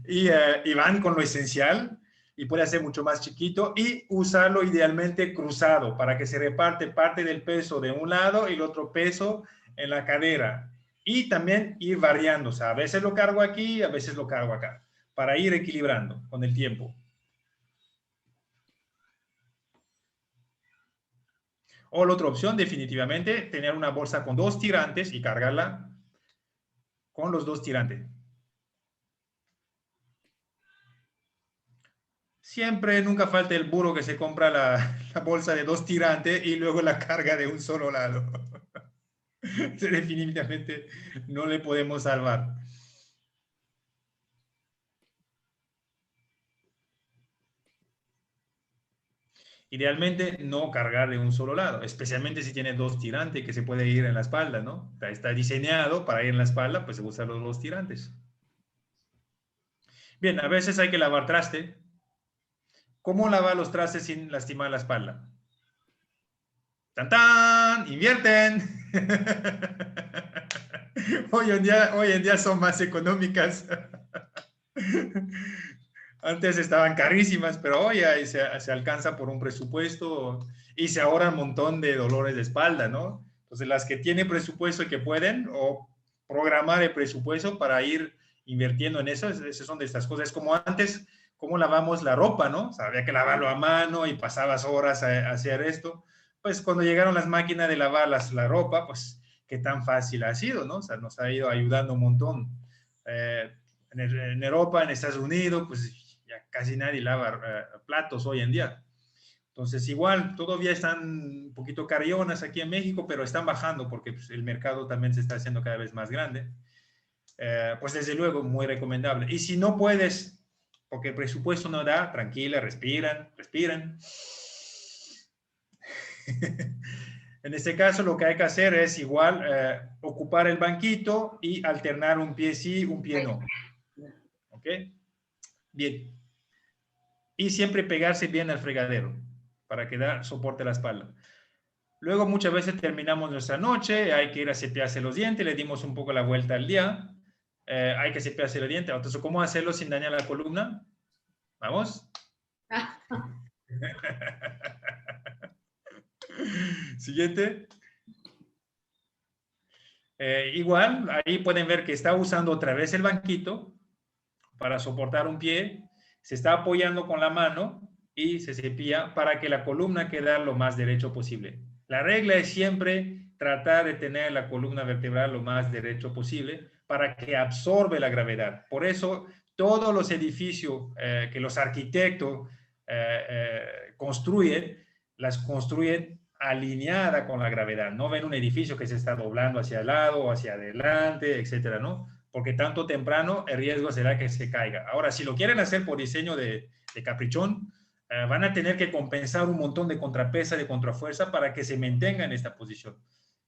Y van con lo esencial, y puede ser mucho más chiquito, y usarlo idealmente cruzado, para que se reparte parte del peso de un lado y el otro peso en la cadera. Y también ir variando, o sea, a veces lo cargo aquí, a veces lo cargo acá, para ir equilibrando con el tiempo. O la otra opción, definitivamente, tener una bolsa con 2 tirantes y cargarla con los 2 tirantes. Siempre, nunca falta el burro que se compra la bolsa de 2 tirantes y luego la carga de un solo lado. Definitivamente no le podemos salvar. Idealmente no cargar de un solo lado, especialmente si tiene 2 tirantes que se puede ir en la espalda, ¿no? Está diseñado para ir en la espalda, pues se usan los 2 tirantes. Bien, a veces hay que lavar traste. ¿Cómo lavar los trastes sin lastimar la espalda? ¡Tan, tan! ¡Invierten! Hoy en día son más económicas. Antes estaban carísimas, pero hoy se alcanza por un presupuesto y se ahorra un montón de dolores de espalda, ¿no? Entonces, las que tienen presupuesto y que pueden, o programar el presupuesto para ir invirtiendo en eso, esas son de estas cosas. Es como antes, cómo lavamos la ropa, ¿no? O sea, había que lavarlo a mano y pasabas horas a hacer esto. pues cuando llegaron las máquinas de lavar la ropa, pues qué tan fácil ha sido, ¿no? O sea, nos ha ido ayudando un montón. En Europa, en Estados Unidos, pues ya casi nadie lava platos hoy en día. Entonces, igual, todavía están un poquito carrionas aquí en México, pero están bajando porque pues, el mercado también se está haciendo cada vez más grande. Pues desde luego, muy recomendable. Y si no puedes, porque el presupuesto no da, tranquila, respiran. En este caso, lo que hay que hacer es igual ocupar el banquito y alternar un pie sí, un pie no. ¿Ok? Bien. Y siempre pegarse bien al fregadero para que da soporte a la espalda. Luego muchas veces terminamos nuestra noche, hay que ir a cepillarse los dientes, le dimos un poco la vuelta al día, hay que cepillarse los dientes. Entonces, ¿cómo hacerlo sin dañar la columna? ¿Vamos? Siguiente. Igual, ahí pueden ver que está usando otra vez el banquito para soportar un pie, se está apoyando con la mano y se cepilla para que la columna quede lo más derecho posible. La regla es siempre tratar de tener la columna vertebral lo más derecho posible para que absorbe la gravedad. Por eso, todos los edificios que los arquitectos construyen, las construyen alineada con la gravedad. No ven un edificio que se está doblando hacia el lado o hacia adelante, etcétera, ¿no? Porque tanto temprano el riesgo será que se caiga. Ahora, si lo quieren hacer por diseño de caprichón, van a tener que compensar un montón de contrapesa, de contrafuerza para que se mantenga en esta posición.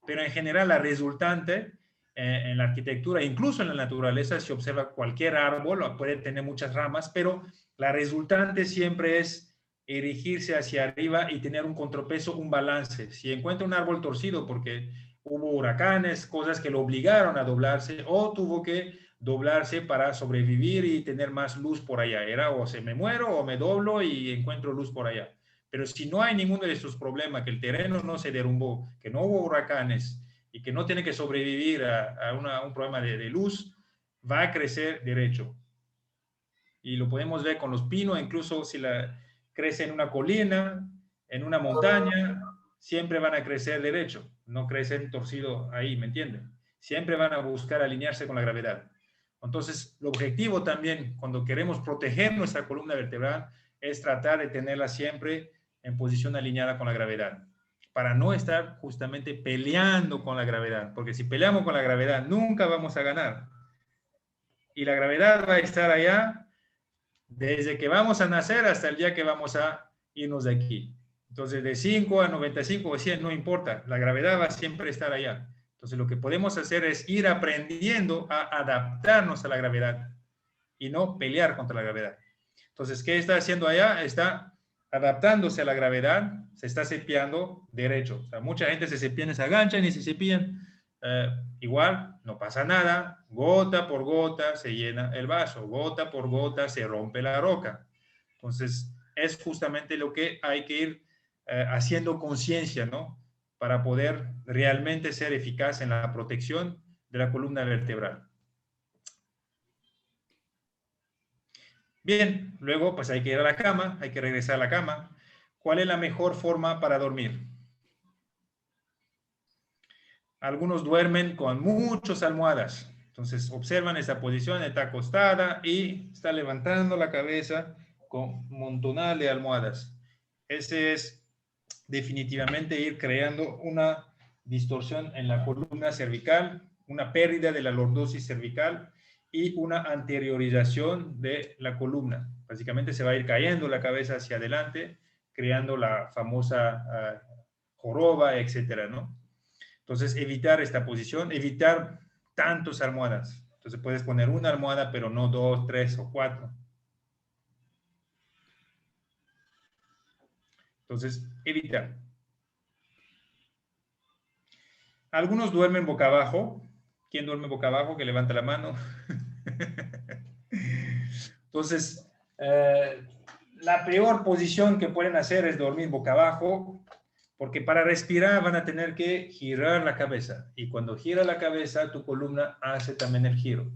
Pero en general la resultante en la arquitectura, incluso en la naturaleza, si observa cualquier árbol, puede tener muchas ramas, pero la resultante siempre es erigirse hacia arriba y tener un contrapeso, un balance. Si encuentra un árbol torcido porque hubo huracanes, cosas que lo obligaron a doblarse o tuvo que doblarse para sobrevivir y tener más luz por allá. Era o se me muero o me doblo y encuentro luz por allá. Pero si no hay ninguno de estos problemas, que el terreno no se derrumbó, que no hubo huracanes y que no tiene que sobrevivir a un problema de luz, va a crecer derecho. Y lo podemos ver con los pinos, incluso si crece en una colina, en una montaña, siempre van a crecer derecho, no crecen torcido ahí, ¿me entienden? Siempre van a buscar alinearse con la gravedad. Entonces, el objetivo también, cuando queremos proteger nuestra columna vertebral, es tratar de tenerla siempre en posición alineada con la gravedad, para no estar justamente peleando con la gravedad, porque si peleamos con la gravedad, nunca vamos a ganar. Y la gravedad va a estar allá desde que vamos a nacer hasta el día que vamos a irnos de aquí. Entonces, de 5 a 95 o 100, no importa, la gravedad va a siempre estar allá. Entonces, lo que podemos hacer es ir aprendiendo a adaptarnos a la gravedad y no pelear contra la gravedad. Entonces, ¿qué está haciendo allá? Está adaptándose a la gravedad, se está cepillando derecho. O sea, mucha gente se cepilla, se aganchan y se cepillan. Igual, no pasa nada, gota por gota se llena el vaso, gota por gota se rompe la roca. Entonces, es justamente lo que hay que ir haciendo conciencia, ¿no? Para poder realmente ser eficaz en la protección de la columna vertebral. Bien, luego pues hay que ir a la cama, hay que regresar a la cama. ¿Cuál es la mejor forma para dormir? Algunos duermen con muchas almohadas. Entonces observan esta posición, está acostada y está levantando la cabeza con un montonal de almohadas. Ese es definitivamente ir creando una distorsión en la columna cervical, una pérdida de la lordosis cervical y una anteriorización de la columna. Básicamente se va a ir cayendo la cabeza hacia adelante, creando la famosa joroba, etcétera, ¿no? Entonces, evitar esta posición, evitar tantas almohadas. Entonces, puedes poner una almohada, pero no 2, 3 o 4. Entonces, evitar. Algunos duermen boca abajo. ¿Quién duerme boca abajo? Que levanta la mano. Entonces, la peor posición que pueden hacer es dormir boca abajo, porque para respirar van a tener que girar la cabeza. Y cuando gira la cabeza, tu columna hace también el giro.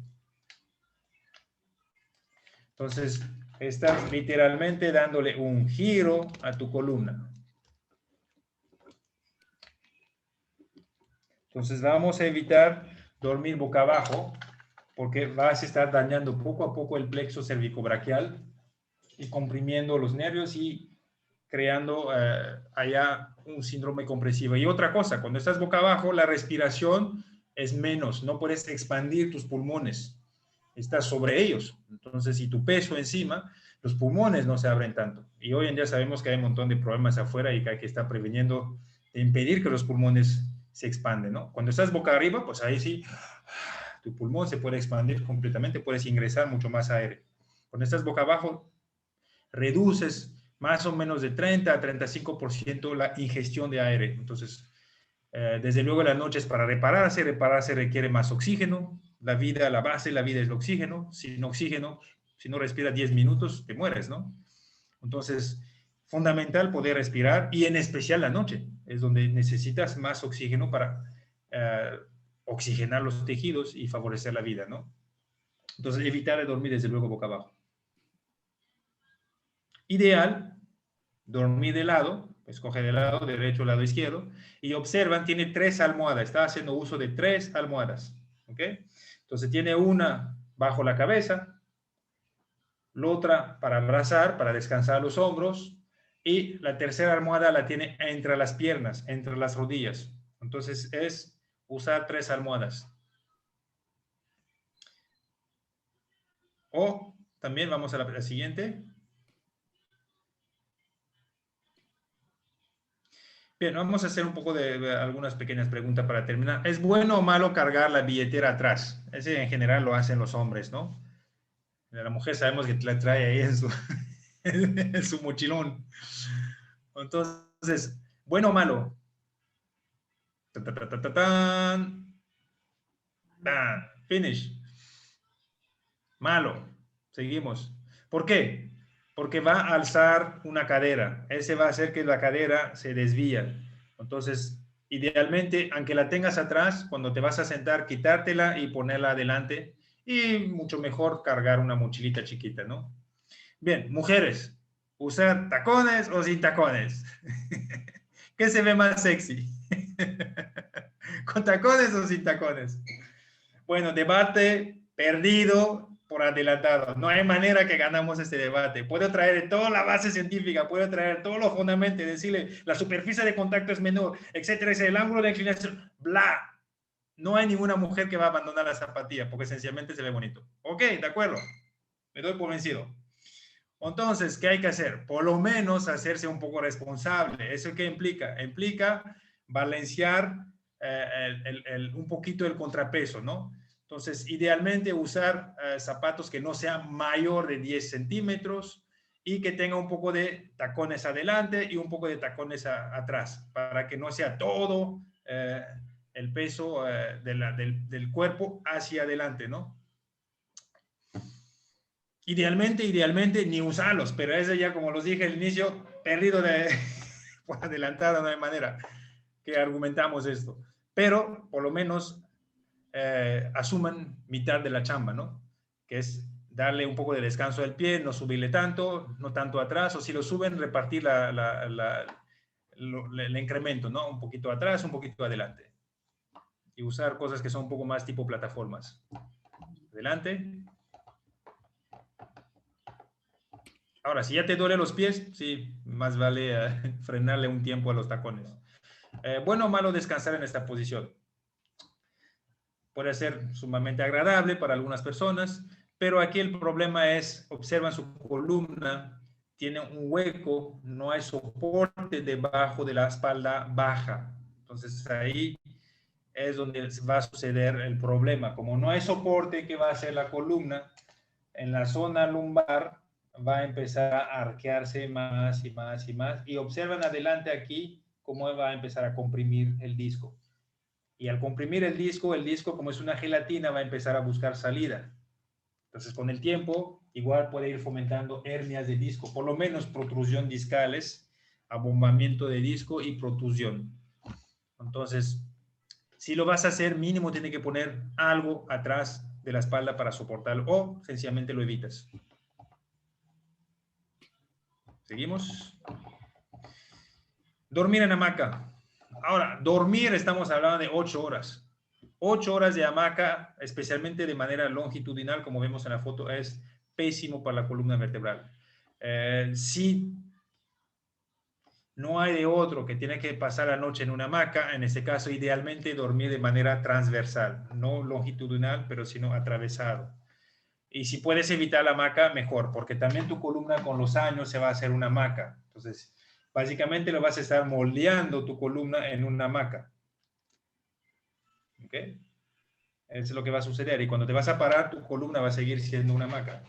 Entonces, estás literalmente dándole un giro a tu columna. Entonces vamos a evitar dormir boca abajo porque vas a estar dañando poco a poco el plexo cervicobraquial y comprimiendo los nervios y creando allá un síndrome compresivo. Y otra cosa, cuando estás boca abajo, la respiración es menos, no puedes expandir tus pulmones, estás sobre ellos. Entonces, si tu peso encima, los pulmones no se abren tanto. Y hoy en día sabemos que hay un montón de problemas afuera y que hay que estar preveniendo de impedir que los pulmones se expanden, ¿no? Cuando estás boca arriba, pues ahí sí, tu pulmón se puede expandir completamente, puedes ingresar mucho más aire. Cuando estás boca abajo, reduces más o menos de 30 a 35% la ingestión de aire. Entonces, desde luego las noches para repararse requiere más oxígeno. La vida, la base de la vida es el oxígeno. Sin oxígeno, si no respiras 10 minutos, te mueres, ¿no? Entonces, fundamental poder respirar y en especial la noche, es donde necesitas más oxígeno para oxigenar los tejidos y favorecer la vida, ¿no? Entonces, evitar dormir desde luego boca abajo. Ideal, dormir de lado, escoge de lado derecho o lado izquierdo, y observan, tiene 3 almohadas, está haciendo uso de 3 almohadas, ¿ok? Entonces tiene una bajo la cabeza, la otra para abrazar, para descansar los hombros, y la tercera almohada la tiene entre las piernas, entre las rodillas. Entonces es usar 3 almohadas. O también vamos a la siguiente. Bien, vamos a hacer un poco de algunas pequeñas preguntas para terminar. ¿Es bueno o malo cargar la billetera atrás? Ese en general lo hacen los hombres, ¿no? La mujer sabemos que la trae ahí en su, en su mochilón. Entonces, ¿bueno o malo? Ta, ta, ta, ta, ta, tan. Tan. Finish. Malo. Seguimos. ¿Por qué? Porque va a alzar una cadera. Ese va a hacer que la cadera se desvía. Entonces, idealmente, aunque la tengas atrás, cuando te vas a sentar, quitártela y ponerla adelante. Y mucho mejor cargar una mochilita chiquita, ¿no? Bien, mujeres, ¿usar tacones o sin tacones? ¿Qué se ve más sexy? ¿Con tacones o sin tacones? Bueno, debate perdido por adelantado. No hay manera que ganamos este debate. Puedo traer toda la base científica, puedo traer todos los fundamentos, decirle la superficie de contacto es menor, etcétera, es el ángulo de inclinación, bla. No hay ninguna mujer que va a abandonar la zapatilla porque sencillamente se ve bonito. Ok, de acuerdo. Me doy por vencido. Entonces, ¿qué hay que hacer? Por lo menos hacerse un poco responsable. ¿Eso qué implica? Implica balancear un poquito el contrapeso, ¿no? Entonces, idealmente usar zapatos que no sean mayor de 10 centímetros y que tenga un poco de tacones adelante y un poco de tacones atrás, para que no sea todo el peso del cuerpo hacia adelante, ¿no? Idealmente ni usarlos, pero ese ya, como los dije al inicio, perdido de por adelantado, no hay manera que argumentamos esto. Pero por lo menos asuman mitad de la chamba, ¿no? Que es darle un poco de descanso al pie, no subirle tanto, no tanto atrás, o si lo suben, repartir el incremento, ¿no? Un poquito atrás, un poquito adelante. Y usar cosas que son un poco más tipo plataformas. Adelante. Ahora, si ya te duele los pies, sí, más vale frenarle un tiempo a los tacones. Bueno o malo descansar en esta posición. Puede ser sumamente agradable para algunas personas, pero aquí el problema es, observan su columna, tiene un hueco, no hay soporte debajo de la espalda baja. Entonces ahí es donde va a suceder el problema. Como no hay soporte que va a hacer la columna, en la zona lumbar va a empezar a arquearse más y más y más. Y observan adelante aquí cómo va a empezar a comprimir el disco. Y al comprimir el disco como es una gelatina, va a empezar a buscar salida. Entonces, con el tiempo, igual puede ir fomentando hernias de disco, por lo menos protrusión discales, abombamiento de disco y protrusión. Entonces, si lo vas a hacer, mínimo tiene que poner algo atrás de la espalda para soportarlo o sencillamente lo evitas. Seguimos. Dormir en hamaca. Ahora, dormir, estamos hablando de 8 horas. 8 horas de hamaca, especialmente de manera longitudinal, como vemos en la foto, es pésimo para la columna vertebral. Si no hay de otro que tiene que pasar la noche en una hamaca, en este caso, idealmente dormir de manera transversal, no longitudinal, pero sino atravesado. Y si puedes evitar la hamaca, mejor, porque también tu columna con los años se va a hacer una hamaca. Entonces, básicamente lo vas a estar moldeando tu columna en una hamaca. ¿Ok? Eso es lo que va a suceder. Y cuando te vas a parar, tu columna va a seguir siendo una hamaca.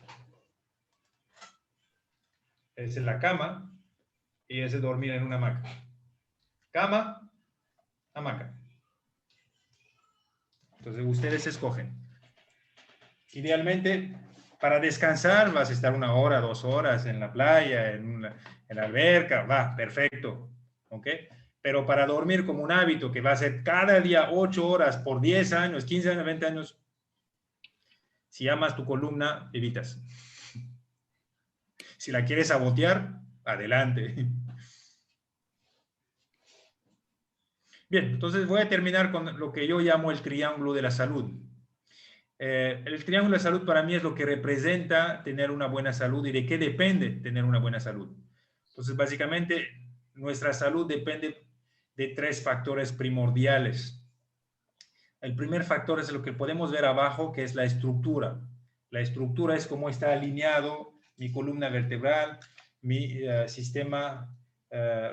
Esa es la cama y ese es dormir en una hamaca. Cama, hamaca. Entonces, ustedes escogen. Idealmente, para descansar, vas a estar 1 hora, 2 horas en la playa, en la alberca, va, perfecto. ¿Ok? Pero para dormir como un hábito que va a ser cada día 8 horas por 10 años, 15 años, 20 años, si amas tu columna, evitas. Si la quieres sabotear, adelante. Bien, entonces voy a terminar con lo que yo llamo el triángulo de la salud. El triángulo de salud para mí es lo que representa tener una buena salud y de qué depende tener una buena salud. Entonces, básicamente, nuestra salud depende de 3 factores primordiales. El primer factor es lo que podemos ver abajo, que es la estructura. La estructura es cómo está alineado mi columna vertebral, mi sistema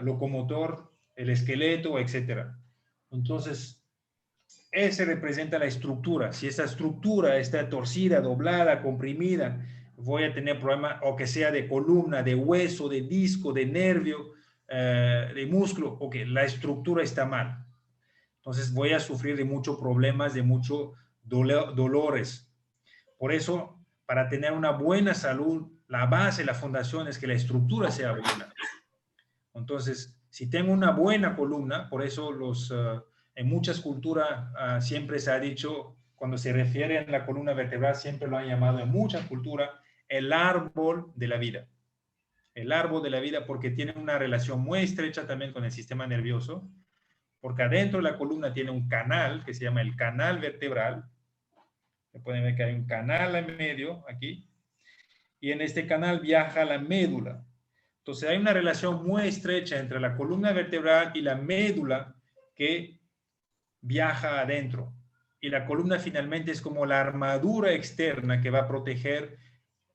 locomotor, el esqueleto, etc. Entonces, ese representa la estructura. Si esa estructura está torcida, doblada, comprimida, voy a tener problema, o que sea de columna, de hueso, de disco, de nervio, de músculo, o que la estructura está mal. Entonces voy a sufrir de muchos problemas, de muchos dolores. Por eso, para tener una buena salud, la base, la fundación es que la estructura sea buena. Entonces, si tengo una buena columna, por eso en muchas culturas siempre se ha dicho, cuando se refiere a la columna vertebral, siempre lo han llamado en muchas culturas el árbol de la vida. El árbol de la vida porque tiene una relación muy estrecha también con el sistema nervioso, porque adentro de la columna tiene un canal que se llama el canal vertebral. Se pueden ver que hay un canal en medio aquí, y en este canal viaja la médula. Entonces hay una relación muy estrecha entre la columna vertebral y la médula que viaja adentro. Y la columna finalmente es como la armadura externa que va a proteger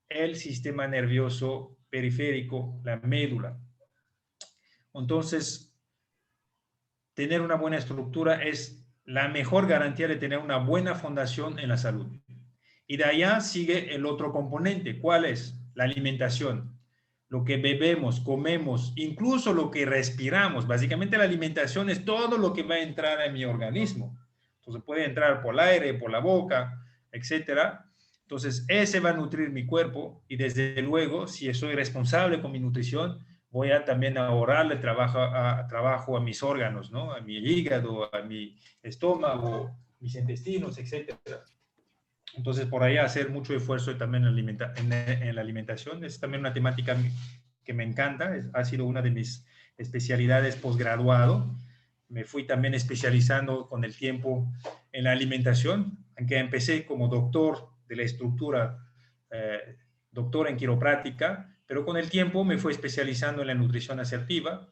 el sistema nervioso periférico, la médula. Entonces, tener una buena estructura es la mejor garantía de tener una buena fundación en la salud. Y de allá sigue el otro componente. ¿Cuál es? La alimentación. Lo que bebemos, comemos, incluso lo que respiramos. Básicamente la alimentación es todo lo que va a entrar en mi organismo. Entonces puede entrar por el aire, por la boca, etcétera. Entonces ese va a nutrir mi cuerpo y desde luego, si soy responsable con mi nutrición, voy a también ahorrarle trabajo a mis órganos, ¿no? A mi hígado, a mi estómago, mis intestinos, etcétera. Entonces, por ahí hacer mucho esfuerzo también en la alimentación. Es también una temática que me encanta. Ha sido una de mis especialidades posgraduado. Me fui también especializando con el tiempo en la alimentación, aunque empecé como doctor de la estructura, doctor en quiropráctica, pero con el tiempo me fui especializando en la nutrición asertiva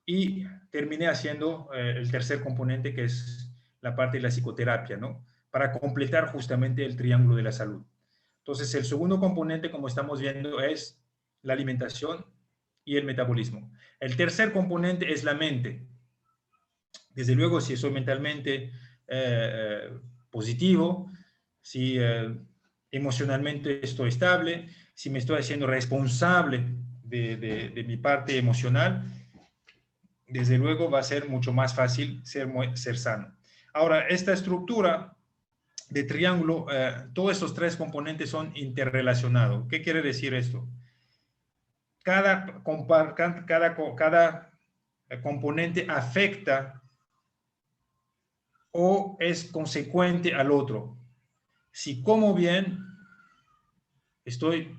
y terminé haciendo el tercer componente, que es la parte de la psicoterapia, ¿no? Para completar justamente el triángulo de la salud. Entonces, el segundo componente, como estamos viendo, es la alimentación y el metabolismo. El tercer componente es la mente. Desde luego, si soy mentalmente positivo, si emocionalmente estoy estable, si me estoy haciendo responsable de mi parte emocional, desde luego va a ser mucho más fácil ser sano. Ahora, esta estructura de triángulo, todos estos 3 componentes son interrelacionados. ¿Qué quiere decir esto? Cada componente afecta o es consecuente al otro. Si como bien, estoy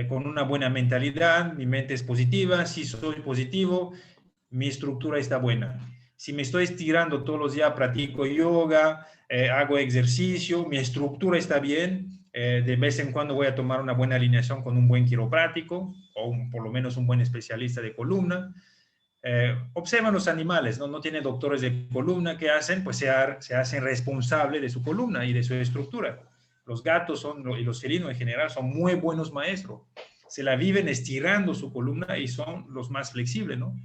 con una buena mentalidad, mi mente es positiva, si soy positivo, mi estructura está buena. Si me estoy estirando todos los días, practico yoga, hago ejercicio, mi estructura está bien, de vez en cuando voy a tomar una buena alineación con un buen quiroprático o por lo menos un buen especialista de columna. Observan los animales, ¿no? No tienen doctores de columna. ¿Qué hacen? Pues se hacen responsables de su columna y de su estructura. Los gatos y los felinos en general son muy buenos maestros. Se la viven estirando su columna y son los más flexibles, ¿no?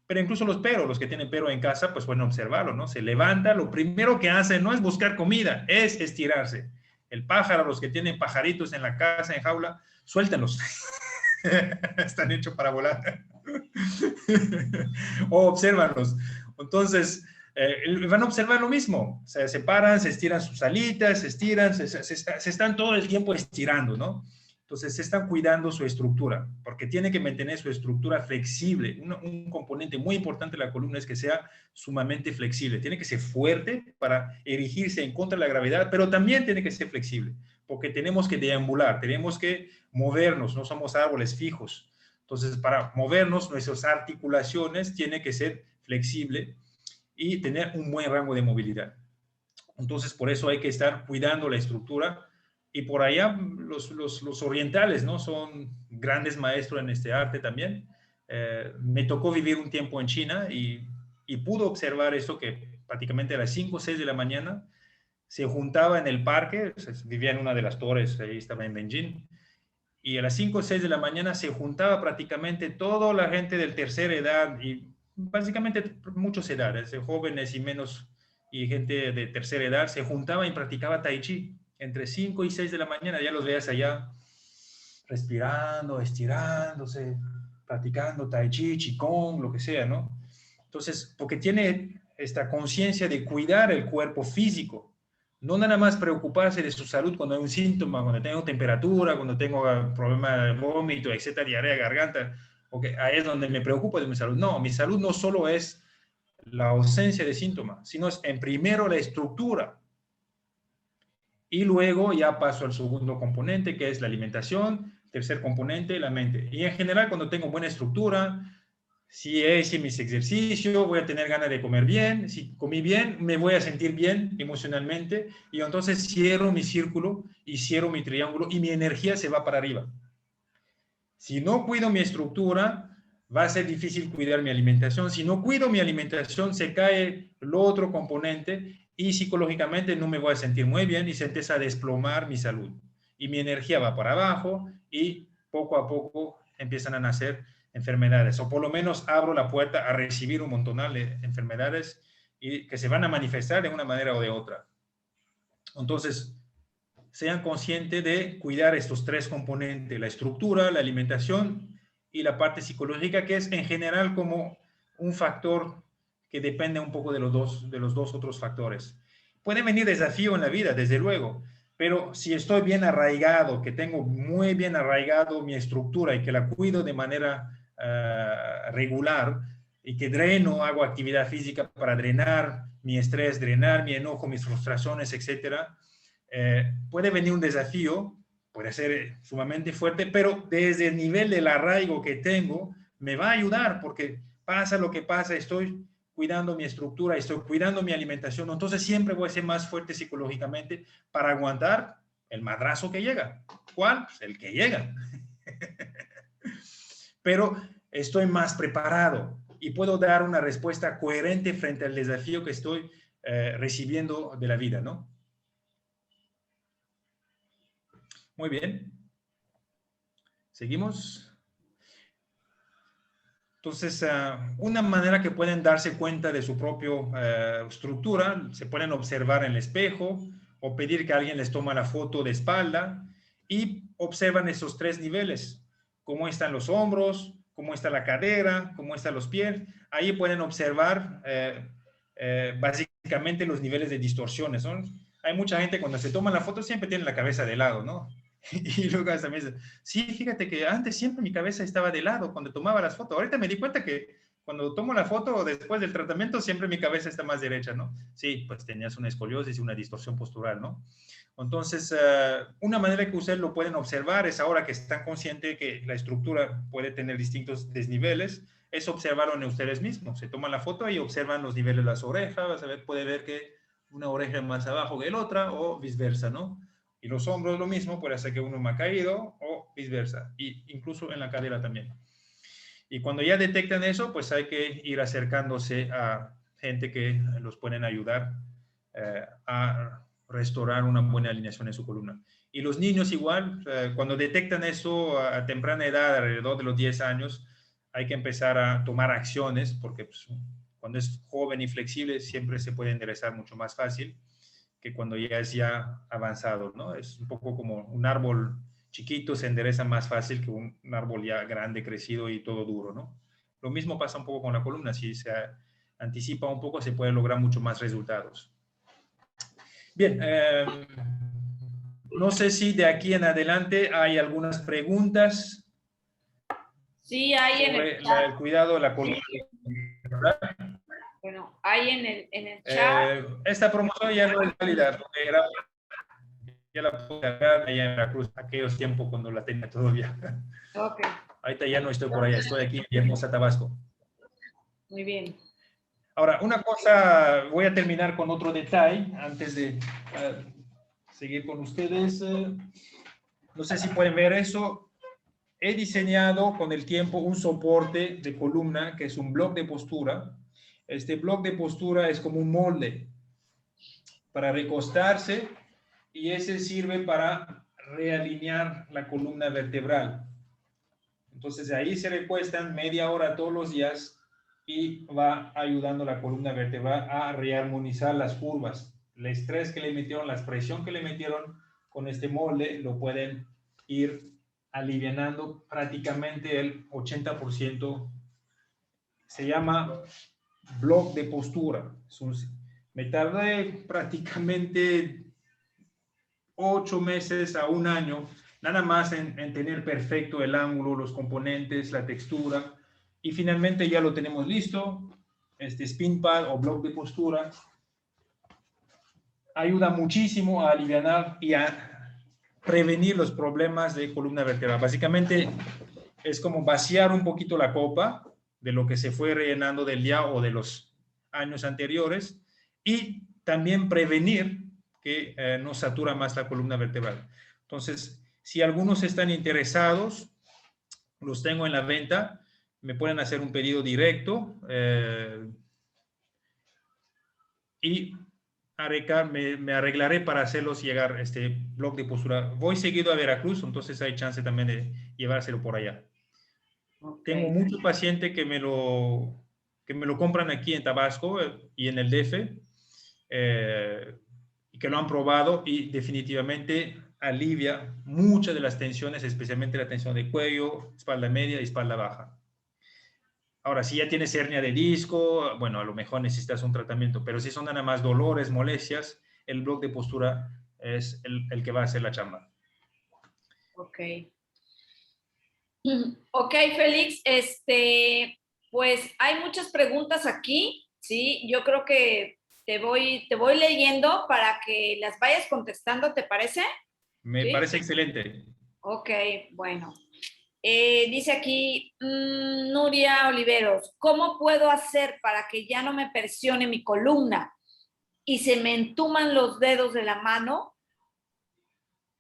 Pero incluso los perros, los que tienen perro en casa, pues pueden observarlo, ¿no? Se levanta, lo primero que hace no es buscar comida, es estirarse. El pájaro, los que tienen pajaritos en la casa, en jaula, suéltenlos. Están hechos para volar. O obsérvalos. Entonces, van a observar lo mismo. Se paran, se estiran sus alitas, se estiran, se están todo el tiempo estirando, ¿no? Entonces, se están cuidando su estructura, porque tiene que mantener su estructura flexible. Un componente muy importante de la columna es que sea sumamente flexible. Tiene que ser fuerte para erigirse en contra de la gravedad, pero también tiene que ser flexible, porque tenemos que deambular, tenemos que movernos, no somos árboles fijos. Entonces, para movernos, nuestras articulaciones tienen que ser flexibles y tener un buen rango de movilidad. Entonces, por eso hay que estar cuidando la estructura. Y por allá, los orientales, ¿no? Son grandes maestros en este arte también. Me tocó vivir un tiempo en China y pude observar esto que prácticamente a las 5 o 6 de la mañana se juntaba en el parque, vivía en una de las torres, ahí estaba en Beijing, y a las 5 o 6 de la mañana se juntaba prácticamente toda la gente de tercera edad y básicamente muchas edades, jóvenes y menos, y gente de tercera edad, se juntaba y practicaba tai chi entre 5 y 6 de la mañana. Ya los veas allá respirando, estirándose, practicando tai chi, qigong, lo que sea, ¿no? Entonces, porque tiene esta conciencia de cuidar el cuerpo físico, no nada más preocuparse de su salud cuando hay un síntoma, cuando tengo temperatura, cuando tengo problema de vómito, etcétera, diarrea, garganta, porque ahí es donde me preocupo de mi salud. No, mi salud no solo es la ausencia de síntomas, sino es en primero la estructura. Y luego ya paso al segundo componente, que es la alimentación, tercer componente, la mente. Y en general, cuando tengo buena estructura, si hice mis ejercicios, voy a tener ganas de comer bien. Si comí bien, me voy a sentir bien emocionalmente. Y entonces cierro mi círculo y cierro mi triángulo y mi energía se va para arriba. Si no cuido mi estructura, va a ser difícil cuidar mi alimentación. Si no cuido mi alimentación, se cae el otro componente y psicológicamente no me voy a sentir muy bien y se empieza a desplomar mi salud. Y mi energía va para abajo y poco a poco empiezan a nacer enfermedades, o por lo menos abro la puerta a recibir un montonal de enfermedades y que se van a manifestar de una manera o de otra. Entonces, sean conscientes de cuidar estos tres componentes, la estructura, la alimentación y la parte psicológica, que es en general como un factor que depende un poco de los dos otros factores. Pueden venir desafíos en la vida, desde luego, pero si estoy bien arraigado, que tengo muy bien arraigado mi estructura y que la cuido de manera regular y que dreno, hago actividad física para drenar mi estrés, drenar mi enojo, mis frustraciones, etcétera, puede venir un desafío, puede ser sumamente fuerte, pero desde el nivel del arraigo que tengo, me va a ayudar porque pasa lo que pasa, estoy cuidando mi estructura, estoy cuidando mi alimentación, entonces siempre voy a ser más fuerte psicológicamente para aguantar el madrazo que llega. ¿Cuál? Pues el que llega. Pero estoy más preparado y puedo dar una respuesta coherente frente al desafío que estoy recibiendo de la vida, ¿no? Muy bien. ¿Seguimos? Entonces, una manera que pueden darse cuenta de su propia estructura, se pueden observar en el espejo o pedir que alguien les tome la foto de espalda y observan esos tres niveles, cómo están los hombros, cómo está la cadera, cómo están los pies. Ahí pueden observar básicamente los niveles de distorsiones, ¿no? Hay mucha gente cuando se toma la foto siempre tiene la cabeza de lado, ¿no? Y luego también dice, sí, fíjate que antes siempre mi cabeza estaba de lado cuando tomaba las fotos. Ahorita me di cuenta que cuando tomo la foto después del tratamiento, siempre mi cabeza está más derecha, ¿no? Sí, pues tenías una escoliosis y una distorsión postural, ¿no? Entonces, una manera que ustedes lo pueden observar es ahora que están conscientes que la estructura puede tener distintos desniveles, es observarlo en ustedes mismos. Se toman la foto y observan los niveles de las orejas, puede ver que una oreja más abajo que la otra o viceversa, ¿no? Y los hombros lo mismo, puede ser que uno más caído o viceversa, y incluso en la cadera también. Y cuando ya detectan eso, pues hay que ir acercándose a gente que los pueden ayudar a restaurar una buena alineación en su columna. Y los niños igual, cuando detectan eso a temprana edad, alrededor de los 10 años, hay que empezar a tomar acciones, porque pues, cuando es joven y flexible siempre se puede enderezar mucho más fácil que cuando ya es ya avanzado, ¿no? Es un poco como un árbol chiquito se endereza más fácil que un árbol ya grande, crecido y todo duro, ¿no? Lo mismo pasa un poco con la columna, si se anticipa un poco se puede lograr mucho más resultados. Bien, no sé si de aquí en adelante hay algunas preguntas Sí, hay en el sobre el chat. cuidado de la columna. Bueno, hay en el chat. Esta promoción ya no es válida, porque era, ya la pude cargar allá en Veracruz, aquellos tiempos cuando la tenía todavía. Ok, Ahorita ya no estoy por allá, estoy aquí en Hermosa, Tabasco. muy bien. Ahora, una cosa, voy a terminar con otro detalle antes de seguir con ustedes. No sé si pueden ver eso. He diseñado con el tiempo un soporte de columna que es un bloc de postura. Este bloc de postura es como un molde para recostarse y ese sirve para realinear la columna vertebral. Entonces ahí se recuestan media hora todos los días y va ayudando la columna vertebral a rearmonizar las curvas. El estrés que le metieron, la presión que le metieron con este molde lo pueden ir alivianando prácticamente el 80%. Se llama bloc de postura. Me tardé prácticamente 8 meses a un año, nada más en tener perfecto el ángulo, los componentes, la textura, y finalmente ya lo tenemos listo. Este spin pad o bloc de postura ayuda muchísimo a aliviar y a prevenir los problemas de columna vertebral. Básicamente es como vaciar un poquito la copa de lo que se fue rellenando del día o de los años anteriores y también prevenir que no satura más la columna vertebral. Entonces, si algunos están interesados, los tengo en la venta, me pueden hacer un pedido directo y me arreglaré para hacerlos llegar este blog de postura. Voy seguido a Veracruz, entonces hay chance también de llevárselo por allá. Okay. Tengo muchos pacientes que me lo compran aquí en Tabasco y en el DF, y que lo han probado y definitivamente alivia muchas de las tensiones, especialmente la tensión de cuello, espalda media y espalda baja. Ahora, si ya tienes hernia de disco, bueno, a lo mejor necesitas un tratamiento, pero si son nada más dolores, molestias, el bloc de postura es el que va a hacer la chamba. Ok. Ok, Félix, pues hay muchas preguntas aquí, ¿sí? Yo creo que te voy leyendo para que las vayas contestando, ¿te parece? Me ¿Sí? parece excelente. Ok, bueno. Dice aquí Nuria Oliveros, ¿cómo puedo hacer para que ya no me presione mi columna y se me entuman los dedos de la mano?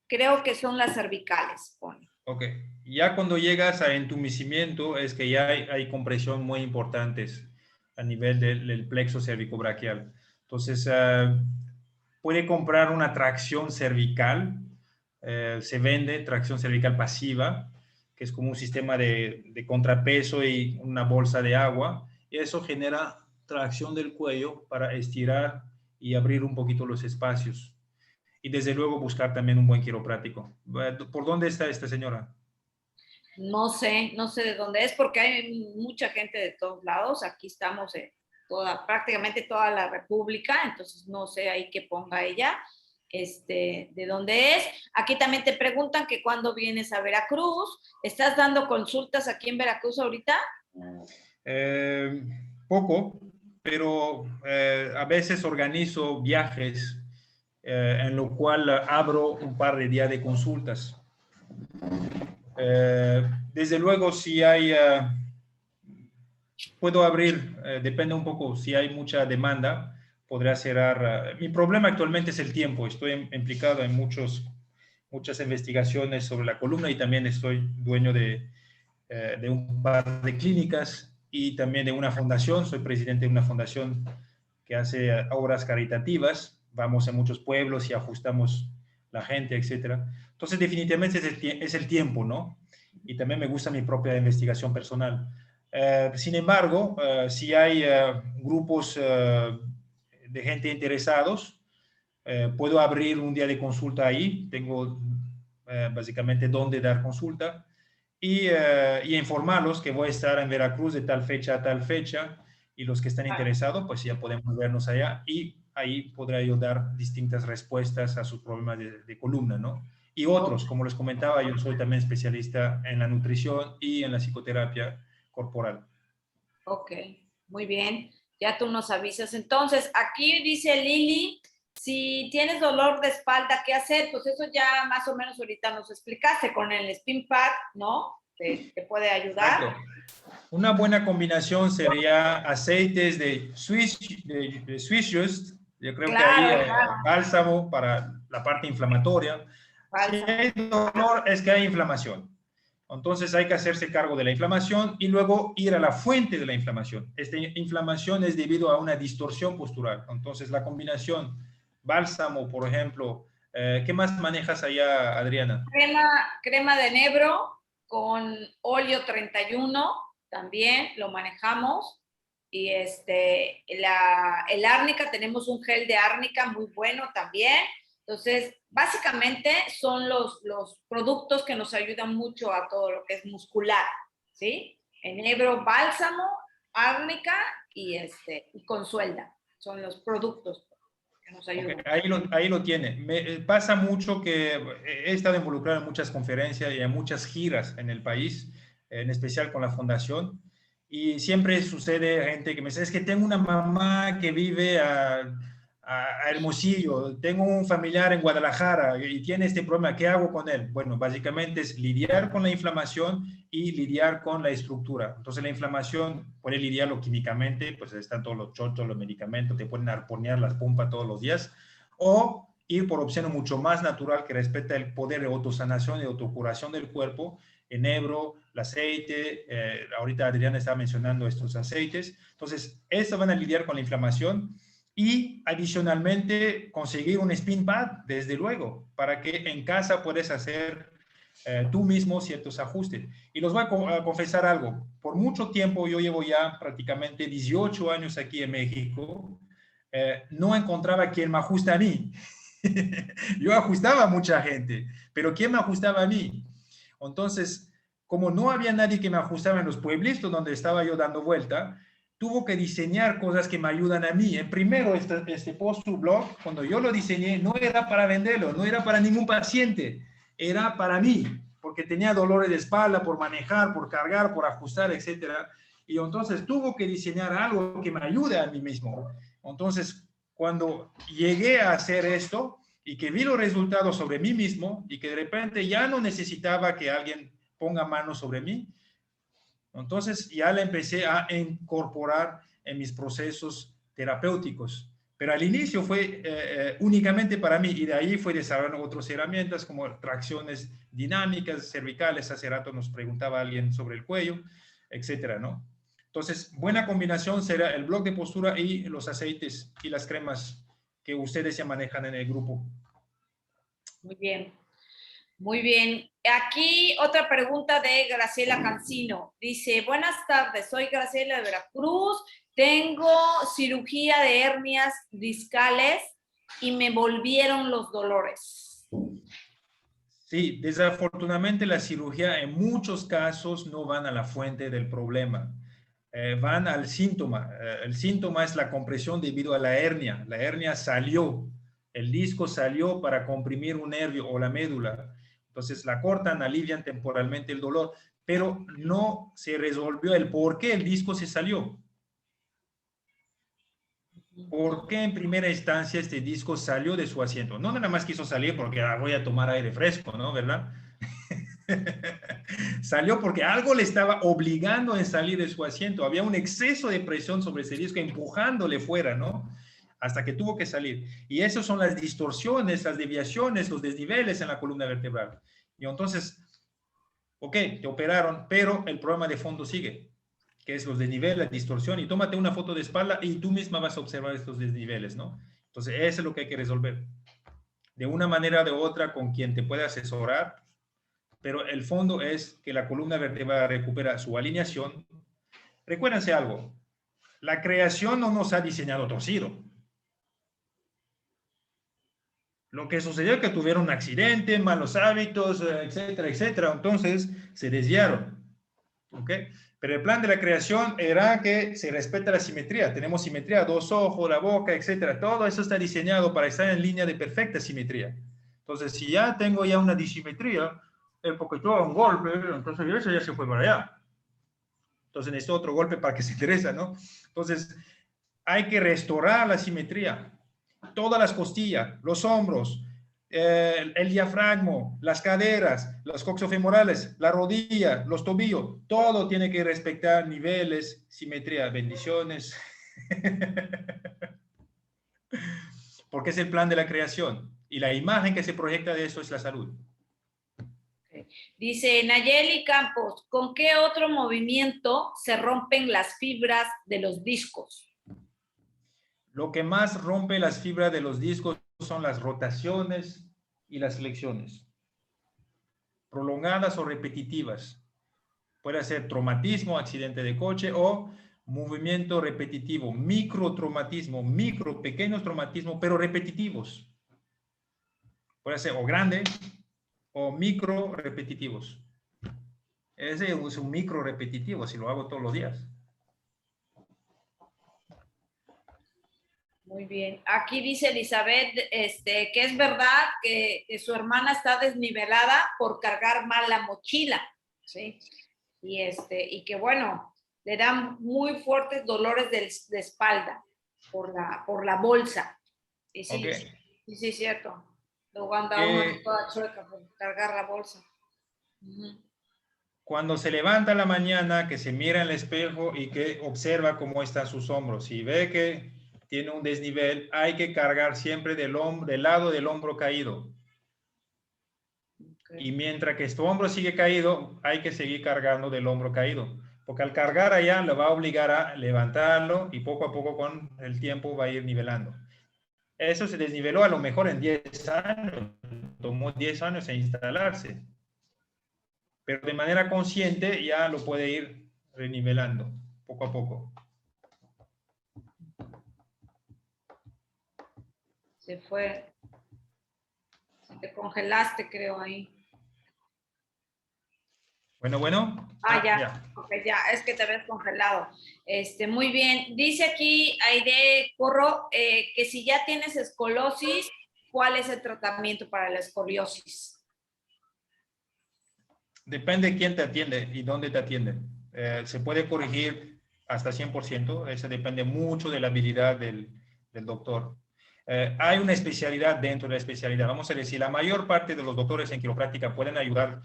Creo que son las cervicales, pone. Ok, ya cuando llegas a entumecimiento es que ya hay compresión muy importantes a nivel del plexo cervicobraquial. Entonces, puede comprar una tracción cervical, se vende tracción cervical pasiva, que es como un sistema de contrapeso y una bolsa de agua, y eso genera tracción del cuello para estirar y abrir un poquito los espacios. Y desde luego buscar también un buen quiropráctico. ¿Por dónde está esta señora? No sé de dónde es, porque hay mucha gente de todos lados. Aquí estamos en prácticamente toda la República, entonces no sé ahí qué ponga ella, de dónde es. Aquí también te preguntan que cuándo vienes a Veracruz. ¿Estás dando consultas aquí en Veracruz ahorita? Poco, pero a veces organizo viajes en lo cual abro un par de días de consultas. Desde luego, si hay, puedo abrir, depende un poco, si hay mucha demanda, podría cerrar. Mi problema actualmente es el tiempo. Estoy implicado en muchas investigaciones sobre la columna y también soy dueño de un par de clínicas y también de una fundación. Soy presidente de una fundación que hace obras caritativas. Vamos a muchos pueblos y ajustamos la gente, etcétera. Entonces, definitivamente es el tiempo, ¿no? Y también me gusta mi propia investigación personal. Sin embargo, si hay grupos de gente interesados, puedo abrir un día de consulta ahí. Tengo básicamente dónde dar consulta y informarlos que voy a estar en Veracruz de tal fecha a tal fecha, y los que están interesados, pues ya podemos vernos allá y ahí podré yo dar distintas respuestas a sus problemas de columna, ¿no? Y otros, como les comentaba, yo soy también especialista en la nutrición y en la psicoterapia corporal. Ok, muy bien. Ya tú nos avisas. Entonces, aquí dice Lili, si tienes dolor de espalda, ¿qué hacer? Pues eso ya más o menos ahorita nos explicaste con el Spin Pad, ¿no? Te puede ayudar. Exacto. Una buena combinación sería aceites de Swiss Just. Yo creo que ahí Claro. bálsamo para la parte inflamatoria. Si hay dolor, es que hay inflamación. Entonces hay que hacerse cargo de la inflamación y luego ir a la fuente de la inflamación. Esta inflamación es debido a una distorsión postural. Entonces la combinación bálsamo, por ejemplo, ¿qué más manejas allá, Adriana? Crema de enebro con óleo 31, también lo manejamos. Y el árnica, tenemos un gel de árnica muy bueno también. Entonces, básicamente son los productos que nos ayudan mucho a todo lo que es muscular, ¿sí? Enebro, bálsamo, árnica y consuelda. Son los productos que nos ayudan. Okay, ahí lo tiene. Pasa mucho que he estado involucrado en muchas conferencias y en muchas giras en el país, en especial con la fundación, y siempre sucede gente que me dice, es que tengo una mamá que vive a Hermosillo, tengo un familiar en Guadalajara y tiene este problema, ¿qué hago con él? Bueno, básicamente es lidiar con la inflamación y lidiar con la estructura. Entonces la inflamación puede lidiarlo químicamente, pues están todos los chochos, los medicamentos, te pueden arponear las pompas todos los días, o ir por opción mucho más natural que respeta el poder de autosanación y autocuración del cuerpo, enebro, el aceite, ahorita Adriana estaba mencionando estos aceites. Entonces, estos van a lidiar con la inflamación y adicionalmente conseguir un spin pad, desde luego, para que en casa puedes hacer tú mismo ciertos ajustes. Y los voy a confesar algo. Por mucho tiempo, yo llevo ya prácticamente 18 años aquí en México, no encontraba quien me ajuste a mí. Yo ajustaba a mucha gente, pero ¿quién me ajustaba a mí? Entonces, como no había nadie que me ajustaba en los pueblitos donde estaba yo dando vuelta, tuvo que diseñar cosas que me ayudan a mí. En primero, este post-blog, cuando yo lo diseñé, no era para venderlo, no era para ningún paciente, era para mí, porque tenía dolores de espalda por manejar, por cargar, por ajustar, etcétera. Y entonces tuvo que diseñar algo que me ayude a mí mismo. Entonces, cuando llegué a hacer esto y que vi los resultados sobre mí mismo y que de repente ya no necesitaba que alguien ponga mano sobre mí, entonces ya la empecé a incorporar en mis procesos terapéuticos. Pero al inicio fue únicamente para mí y de ahí fue desarrollando otras herramientas como tracciones dinámicas, cervicales. Hace rato nos preguntaba alguien sobre el cuello, etcétera, ¿no? Entonces, buena combinación será el bloc de postura y los aceites y las cremas que ustedes ya manejan en el grupo. Muy bien. Muy bien. Aquí otra pregunta de Graciela Cancino. Dice, buenas tardes, soy Graciela de Veracruz, tengo cirugía de hernias discales y me volvieron los dolores. Sí, desafortunadamente la cirugía en muchos casos no van a la fuente del problema, van al síntoma. El síntoma es la compresión debido a la hernia. La hernia salió, el disco salió para comprimir un nervio o la médula. Entonces la cortan, alivian temporalmente el dolor, pero no se resolvió el por qué el disco se salió. ¿Por qué en primera instancia este disco salió de su asiento? No nada más quiso salir porque voy a tomar aire fresco, ¿no? ¿Verdad? Salió porque algo le estaba obligando a salir de su asiento. Había un exceso de presión sobre ese disco, empujándole fuera, ¿no? Hasta que tuvo que salir. Y esas son las distorsiones, las desviaciones, los desniveles en la columna vertebral. Y entonces, ok, te operaron, pero el problema de fondo sigue, que es los desniveles, la distorsión. Y tómate una foto de espalda y tú misma vas a observar estos desniveles, ¿no? Entonces, eso es lo que hay que resolver. De una manera o de otra, con quien te pueda asesorar, pero el fondo es que la columna vertebral recupera su alineación. Recuérdense algo, la creación no nos ha diseñado torcido. Lo que sucedió es que tuvieron un accidente, malos hábitos, etcétera, etcétera. Entonces se desviaron. ¿Ok? Pero el plan de la creación era que se respeta la simetría. Tenemos simetría, dos ojos, la boca, etcétera. Todo eso está diseñado para estar en línea de perfecta simetría. Entonces, si ya tengo ya una disimetría, es porque tuvo un golpe, entonces eso ya se fue para allá. Entonces necesito otro golpe para que se interesa, ¿no? Entonces, hay que restaurar la simetría. Todas las costillas, los hombros, el diafragma, las caderas, los coxofemorales, la rodilla, los tobillos, todo tiene que respetar niveles, simetría, bendiciones. Porque es el plan de la creación. Y la imagen que se proyecta de eso es la salud. Dice Nayeli Campos, ¿con qué otro movimiento se rompen las fibras de los discos? Lo que más rompe las fibras de los discos son las rotaciones y las flexiones, prolongadas o repetitivas. Puede ser traumatismo, accidente de coche o movimiento repetitivo, microtraumatismo, pequeños traumatismos, pero repetitivos. Puede ser o grande o micro repetitivos. Ese es un micro repetitivo si lo hago todos los días. Muy bien. Aquí dice Elizabeth que es verdad que su hermana está desnivelada por cargar mal la mochila, ¿sí? Y que bueno, le dan muy fuertes dolores de espalda por la bolsa. Y sí, Okay. sí, cierto. Luego anda uno toda chueca por cargar la bolsa. Cuando se levanta en la mañana, que se mira en el espejo y que observa cómo están sus hombros. Si ve que tiene un desnivel, hay que cargar siempre del lado del hombro caído. Okay. Y mientras que tu hombro sigue caído, hay que seguir cargando del hombro caído. Porque al cargar allá, lo va a obligar a levantarlo y poco a poco con el tiempo va a ir nivelando. Eso se desniveló a lo mejor en 10 años. Tomó 10 años en instalarse. Pero de manera consciente ya lo puede ir renivelando poco a poco. Se fue. Te congelaste, creo, ahí. Bueno. Ya. Okay, ya, es que te habías congelado. Muy bien. Dice aquí Aide Corro que si ya tienes escoliosis, ¿cuál es el tratamiento para la escoliosis? Depende de quién te atiende y dónde te atiende. Se puede corregir hasta 100%. Eso depende mucho de la habilidad del doctor. Hay una especialidad dentro de la especialidad. Vamos a decir, la mayor parte de los doctores en quiropráctica pueden ayudar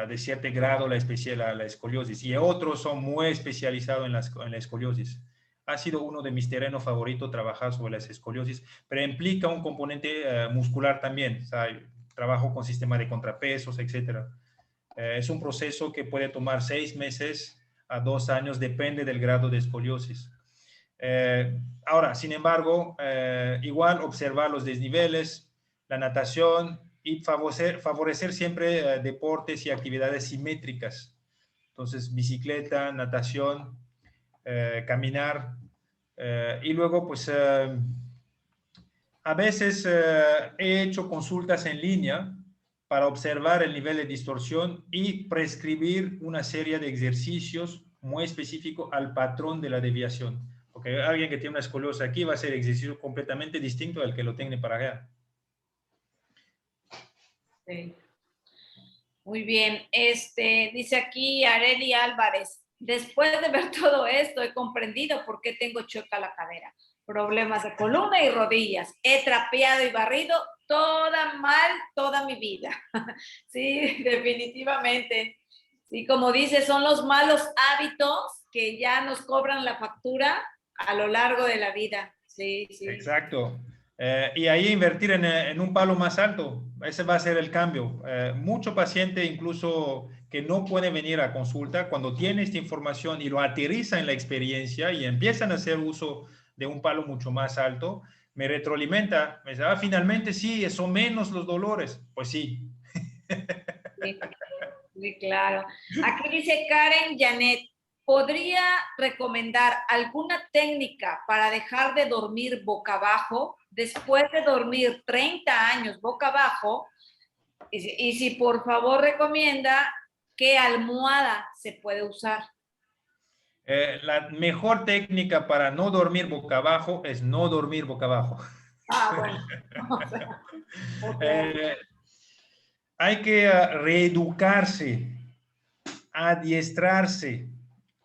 de cierto grado la escoliosis y otros son muy especializados en la escoliosis. Ha sido uno de mis terrenos favoritos trabajar sobre la escoliosis, pero implica un componente muscular también. O sea, trabajo con sistema de contrapesos, etcétera. Es un proceso que puede tomar 6 meses a 2 años, depende del grado de escoliosis. Ahora, sin embargo, igual observar los desniveles, la natación y favorecer siempre deportes y actividades simétricas. Entonces, bicicleta, natación, caminar y luego, pues, a veces he hecho consultas en línea para observar el nivel de distorsión y prescribir una serie de ejercicios muy específicos al patrón de la deviación. Porque alguien que tiene una escoliosis aquí va a hacer ejercicio completamente distinto al que lo tiene para allá. Sí. Muy bien. Dice aquí Areli Álvarez, después de ver todo esto he comprendido por qué tengo chueca la cadera, problemas de columna y rodillas. He trapeado y barrido toda mal toda mi vida. Sí, definitivamente. Sí, como dice, son los malos hábitos que ya nos cobran la factura a lo largo de la vida. Sí, sí. Exacto. Y ahí invertir en un palo más alto, ese va a ser el cambio. Mucho paciente incluso que no puede venir a consulta, cuando tiene esta información y lo aterriza en la experiencia y empiezan a hacer uso de un palo mucho más alto, me retroalimenta, me dice, ah, finalmente sí, son menos los dolores. Pues sí. Sí. Sí, claro. Aquí dice Karen Janet, ¿podría recomendar alguna técnica para dejar de dormir boca abajo después de dormir 30 años boca abajo? Y si por favor recomienda qué almohada se puede usar. La mejor técnica para no dormir boca abajo es no dormir boca abajo. Ah, bueno. O sea, okay. Eh, Hay que reeducarse, adiestrarse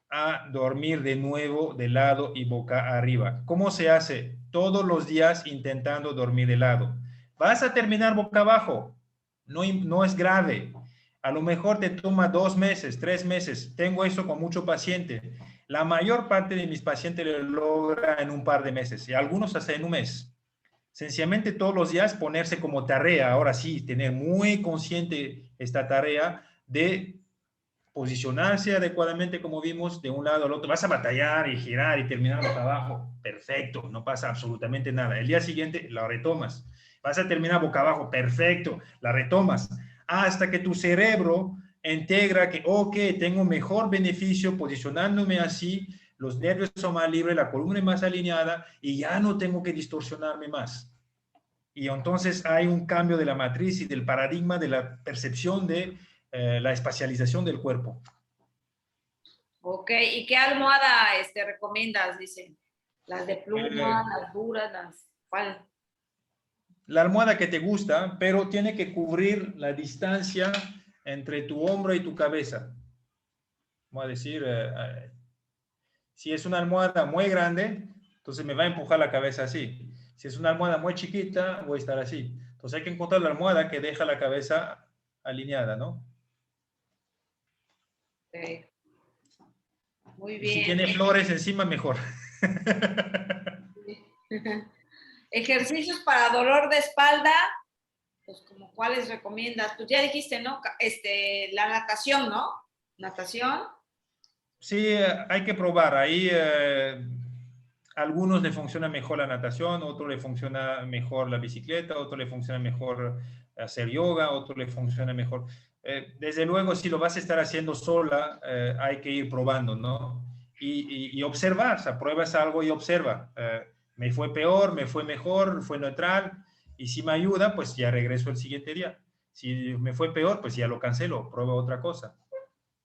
a dormir de nuevo de lado y boca arriba. ¿Cómo se hace? Todos los días intentando dormir de lado. Vas a terminar boca abajo. No, no es grave. A lo mejor te toma 2 meses, 3 meses. Tengo eso con mucho paciente. La mayor parte de mis pacientes lo logra en un par de meses y algunos hasta en un mes. Sencillamente todos los días ponerse como tarea, ahora sí, tener muy consciente esta tarea de posicionarse adecuadamente, como vimos, de un lado al otro. Vas a batallar y girar y terminar boca abajo. Perfecto, no pasa absolutamente nada. El día siguiente la retomas. Vas a terminar boca abajo. Perfecto, la retomas. Hasta que tu cerebro integra que, ok, tengo mejor beneficio posicionándome así, los nervios son más libres, la columna es más alineada y ya no tengo que distorsionarme más. Y entonces hay un cambio de la matriz y del paradigma de la percepción de la espacialización del cuerpo. Ok, ¿y qué almohada recomiendas? Dice, las de Eh, pluma, las duras, ¿cuál? la almohada que te gusta, pero tiene que cubrir la distancia entre tu hombro y tu cabeza. Vamos a decir, si es una almohada muy grande, entonces me va a empujar la cabeza así. Si es una almohada muy chiquita, voy a estar así. Entonces hay que encontrar la almohada que deja la cabeza alineada, ¿no? Okay. Muy Y si bien. tiene flores encima, mejor. Ejercicios para dolor de espalda, pues como cuáles recomiendas. Pues ya dijiste, ¿no? La natación, ¿no? Natación. Sí, hay que probar. Ahí a algunos le funciona mejor la natación, otros le funciona mejor la bicicleta, otros le funciona mejor hacer yoga, otros le funciona mejor. Desde luego, si lo vas a estar haciendo sola, hay que ir probando, ¿no? Y observar, o sea, pruebas algo y observa. Me fue peor, me fue mejor, fue neutral, y si me ayuda, pues ya regreso el siguiente día. Si me fue peor, pues ya lo cancelo, prueba otra cosa.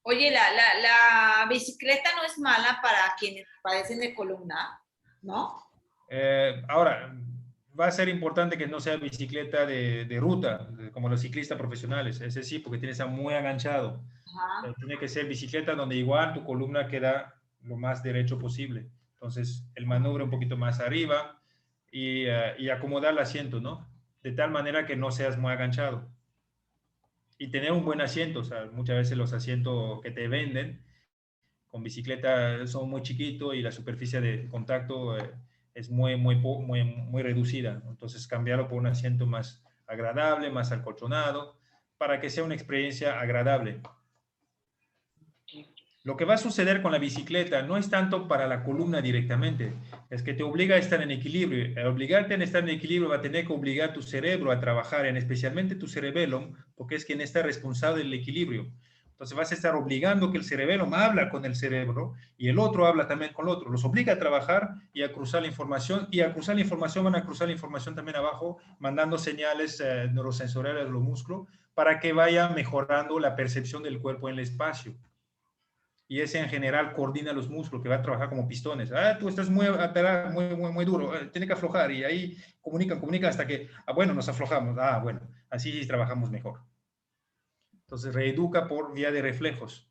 Oye, la bicicleta no es mala para quienes padecen de columna, ¿no? Ahora, va a ser importante que no sea bicicleta de ruta, como los ciclistas profesionales, ese sí, porque tiene que estar muy enganchado. Ajá. Tiene que ser bicicleta donde igual tu columna queda lo más derecho posible. Entonces, el manubrio un poquito más arriba y acomodar el asiento, ¿no? De tal manera que no seas muy enganchado. Y tener un buen asiento, o sea, muchas veces los asientos que te venden con bicicleta son muy chiquitos y la superficie de contacto es muy reducida. Entonces, cambiarlo por un asiento más agradable, más acolchonado, para que sea una experiencia agradable. Lo que va a suceder con la bicicleta no es tanto para la columna directamente, es que te obliga a estar en equilibrio. Al obligarte a estar en equilibrio va a tener que obligar tu cerebro a trabajar, especialmente tu cerebelo, porque es quien está responsable del equilibrio. Entonces vas a estar obligando que el cerebelo habla con el cerebro y el otro habla también con el otro. Los obliga a trabajar y a cruzar la información, y a cruzar la información van a cruzar la información también abajo, mandando señales neurosensoriales a los músculos para que vaya mejorando la percepción del cuerpo en el espacio. Y ese en general coordina los músculos, que va a trabajar como pistones. Ah, tú estás muy duro, tiene que aflojar, y ahí comunican hasta que, bueno, nos aflojamos. Ah, bueno, así trabajamos mejor. Entonces reeduca por vía de reflejos,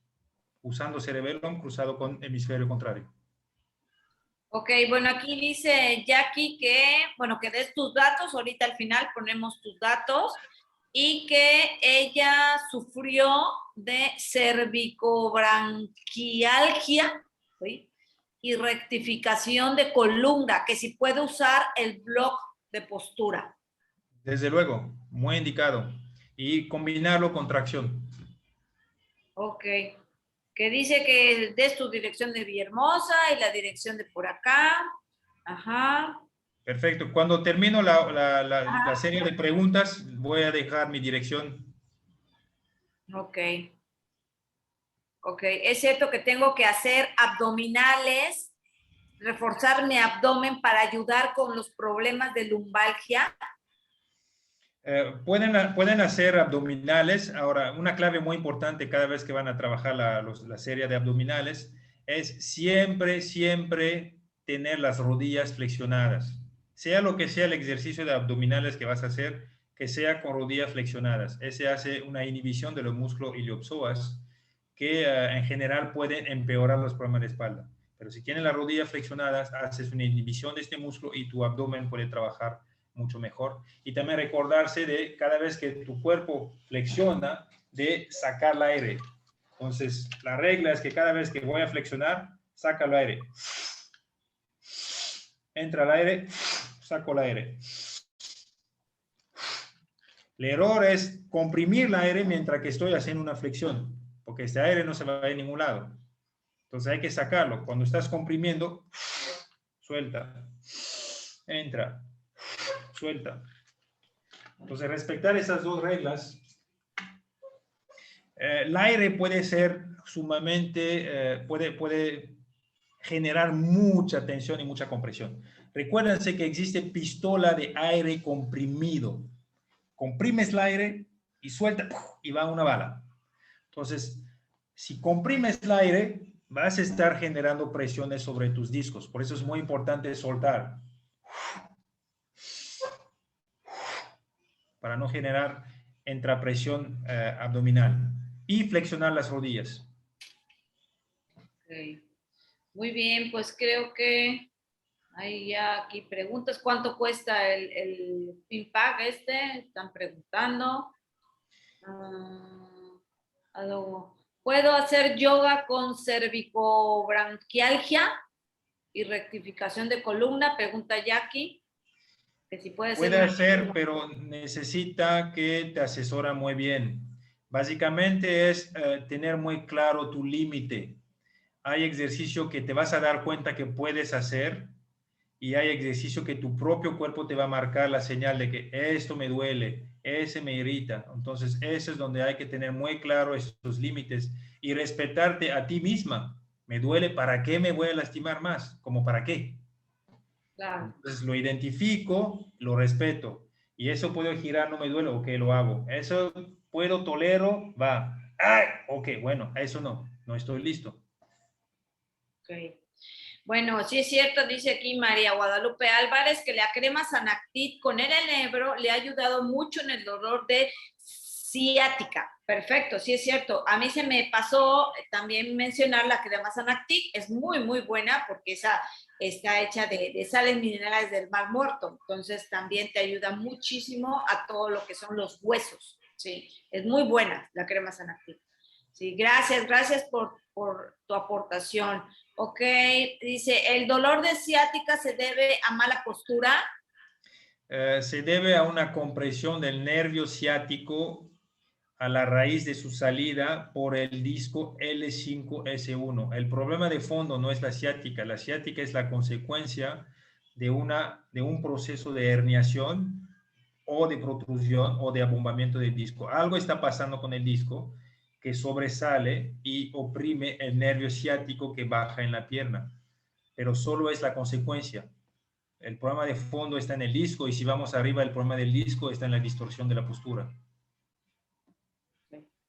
usando cerebelo cruzado con hemisferio contrario. Ok, bueno, aquí dice Jackie que, bueno, que des tus datos, ahorita al final ponemos tus datos, y que ella sufrió de cervicobranquialgia, ¿sí? Y rectificación de columna, que si puede usar el block de postura. Desde luego, muy indicado. Y combinarlo con tracción. Ok. Que dice que des tu dirección de Villahermosa y la dirección de por acá. Ajá. Perfecto. Cuando termino la Ajá. serie de preguntas, voy a dejar mi dirección. Ok. Ok. Es cierto que tengo que hacer abdominales, reforzar mi abdomen para ayudar con los problemas de lumbalgia. Pueden hacer abdominales. Ahora, una clave muy importante cada vez que van a trabajar la serie de abdominales es siempre, siempre tener las rodillas flexionadas. Sea lo que sea el ejercicio de abdominales que vas a hacer, que sea con rodillas flexionadas. Ese hace una inhibición de los músculos iliopsoas que en general pueden empeorar los problemas de espalda. Pero si tienes las rodillas flexionadas, haces una inhibición de este músculo y tu abdomen puede trabajar mucho mejor. Y también recordarse de cada vez que tu cuerpo flexiona, de sacar el aire. Entonces, la regla es que cada vez que voy a flexionar, saca el aire. Entra el aire, saco el aire. El error es comprimir el aire mientras que estoy haciendo una flexión, porque este aire no se va a ir a ningún lado. Entonces hay que sacarlo. Cuando estás comprimiendo, suelta. Entra, suelta. Entonces, respetar esas dos reglas. El aire puede ser sumamente, puede generar mucha tensión y mucha compresión. Recuérdense que existe pistola de aire comprimido. Comprimes el aire y suelta y va una bala. Entonces, si comprimes el aire, vas a estar generando presiones sobre tus discos. Por eso es muy importante soltar. Para no generar intrapresión abdominal. Y flexionar las rodillas. Okay. Muy bien, pues creo que hay ya aquí preguntas. ¿Cuánto cuesta el PIMPAC este? Están preguntando. ¿Puedo hacer yoga con cervicobranquialgia y rectificación de columna? Pregunta Jackie. Que si puede ser Puede una... hacer, pero necesita que te asesora muy bien. Básicamente es tener muy claro tu límite. Hay ejercicio que te vas a dar cuenta que puedes hacer y hay ejercicio que tu propio cuerpo te va a marcar la señal de que esto me duele, ese me irrita. Entonces, eso es donde hay que tener muy claro estos límites y respetarte a ti misma. Me duele, ¿para qué me voy a lastimar más? ¿Cómo para qué? Claro. Entonces, lo identifico, lo respeto. Y eso puedo girar, no me duele, ok, lo hago. Eso puedo, tolero, va. ¡Ay! Ok, bueno, eso no estoy listo. Okay. Bueno, sí es cierto, dice aquí María Guadalupe Álvarez, que la crema Sanactit con el enebro le ha ayudado mucho en el dolor de ciática. Perfecto, sí es cierto. A mí se me pasó también mencionar la crema Sanactit, es muy, muy buena porque esa está hecha de sales minerales del Mar Muerto, entonces también te ayuda muchísimo a todo lo que son los huesos. Sí, es muy buena la crema Sanactit. Sí, gracias por tu aportación. Ok, dice, ¿el dolor de ciática se debe a mala postura? Se debe a una compresión del nervio ciático a la raíz de su salida por el disco L5S1. El problema de fondo no es la ciática es la consecuencia de un proceso de herniación o de protrusión o de abombamiento del disco. Algo está pasando con el disco que sobresale y oprime el nervio ciático que baja en la pierna, pero solo es la consecuencia. El problema de fondo está en el disco y si vamos arriba, el problema del disco está en la distorsión de la postura.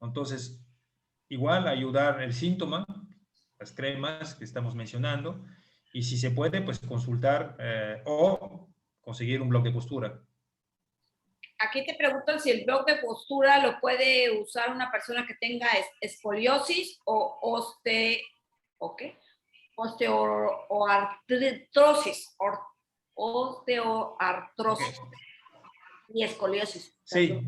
Entonces, igual ayudar el síntoma, las cremas que estamos mencionando, y si se puede, pues consultar o conseguir un bloque de postura. aquí te preguntan si el bloque de postura lo puede usar una persona que tenga escoliosis o osteoartrosis. Osteoartrosis Ok. y escoliosis. Sí,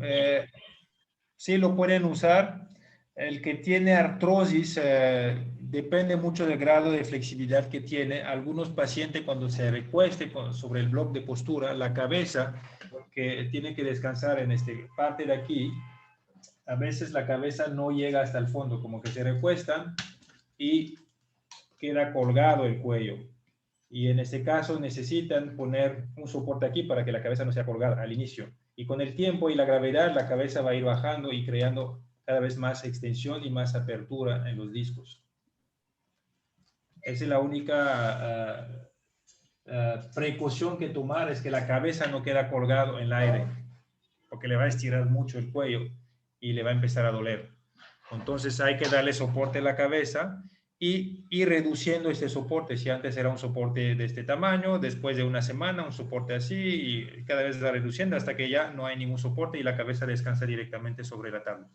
sí lo pueden usar. El que tiene artrosis depende mucho del grado de flexibilidad que tiene. Algunos pacientes cuando se recueste sobre el bloque de postura, la cabeza que tiene que descansar en esta parte de aquí, a veces la cabeza no llega hasta el fondo, como que se recuestan y queda colgado el cuello. Y en este caso necesitan poner un soporte aquí para que la cabeza no sea colgada al inicio. Y con el tiempo y la gravedad, la cabeza va a ir bajando y creando cada vez más extensión y más apertura en los discos. Esa es la única precaución que tomar, es que la cabeza no queda colgado en el aire, porque le va a estirar mucho el cuello y le va a empezar a doler. Entonces hay que darle soporte a la cabeza y ir reduciendo este soporte. Si antes era un soporte de este tamaño, después de una semana un soporte así, y cada vez va reduciendo hasta que ya no hay ningún soporte y la cabeza descansa directamente sobre la tabla.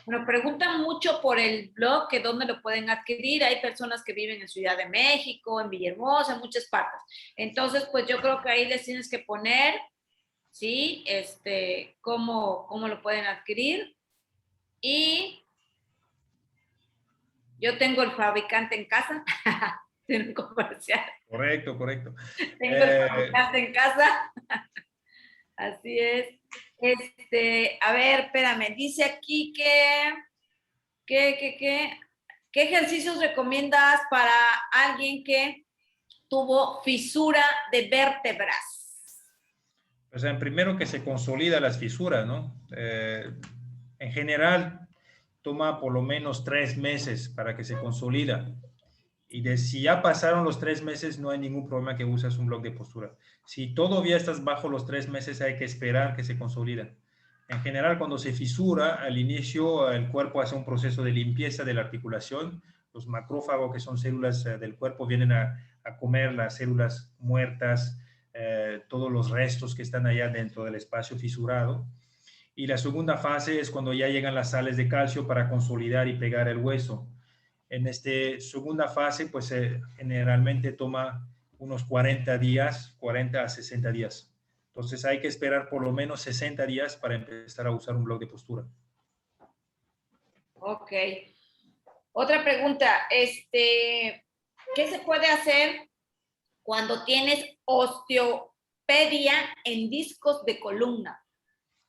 Bueno, preguntan mucho por el blog, que dónde lo pueden adquirir. Hay personas que viven en Ciudad de México, en Villahermosa, en muchas partes. Entonces, pues yo creo que ahí les tienes que poner, ¿sí? Cómo lo pueden adquirir. Y yo tengo el fabricante en casa. Tiene un comercial. Correcto, correcto. Tengo el fabricante en casa. Así es. A ver, espérame, dice aquí ¿qué ejercicios recomiendas para alguien que tuvo fisura de vértebras? O sea, primero que se consolida las fisuras, ¿no? En general, toma por lo menos 3 meses para que se consolida. Y si ya pasaron los 3 meses, no hay ningún problema que uses un bloque de postura. Si todavía estás bajo los 3 meses, hay que esperar que se consolida. En general, cuando se fisura, al inicio el cuerpo hace un proceso de limpieza de la articulación. Los macrófagos, que son células del cuerpo, vienen a comer las células muertas, todos los restos que están allá dentro del espacio fisurado. Y la segunda fase es cuando ya llegan las sales de calcio para consolidar y pegar el hueso. En esta segunda fase, pues generalmente toma unos 40 días, 40 a 60 días. Entonces hay que esperar por lo menos 60 días para empezar a usar un bloque de postura. Ok. Otra pregunta, ¿qué se puede hacer cuando tienes osteopedia en discos de columna?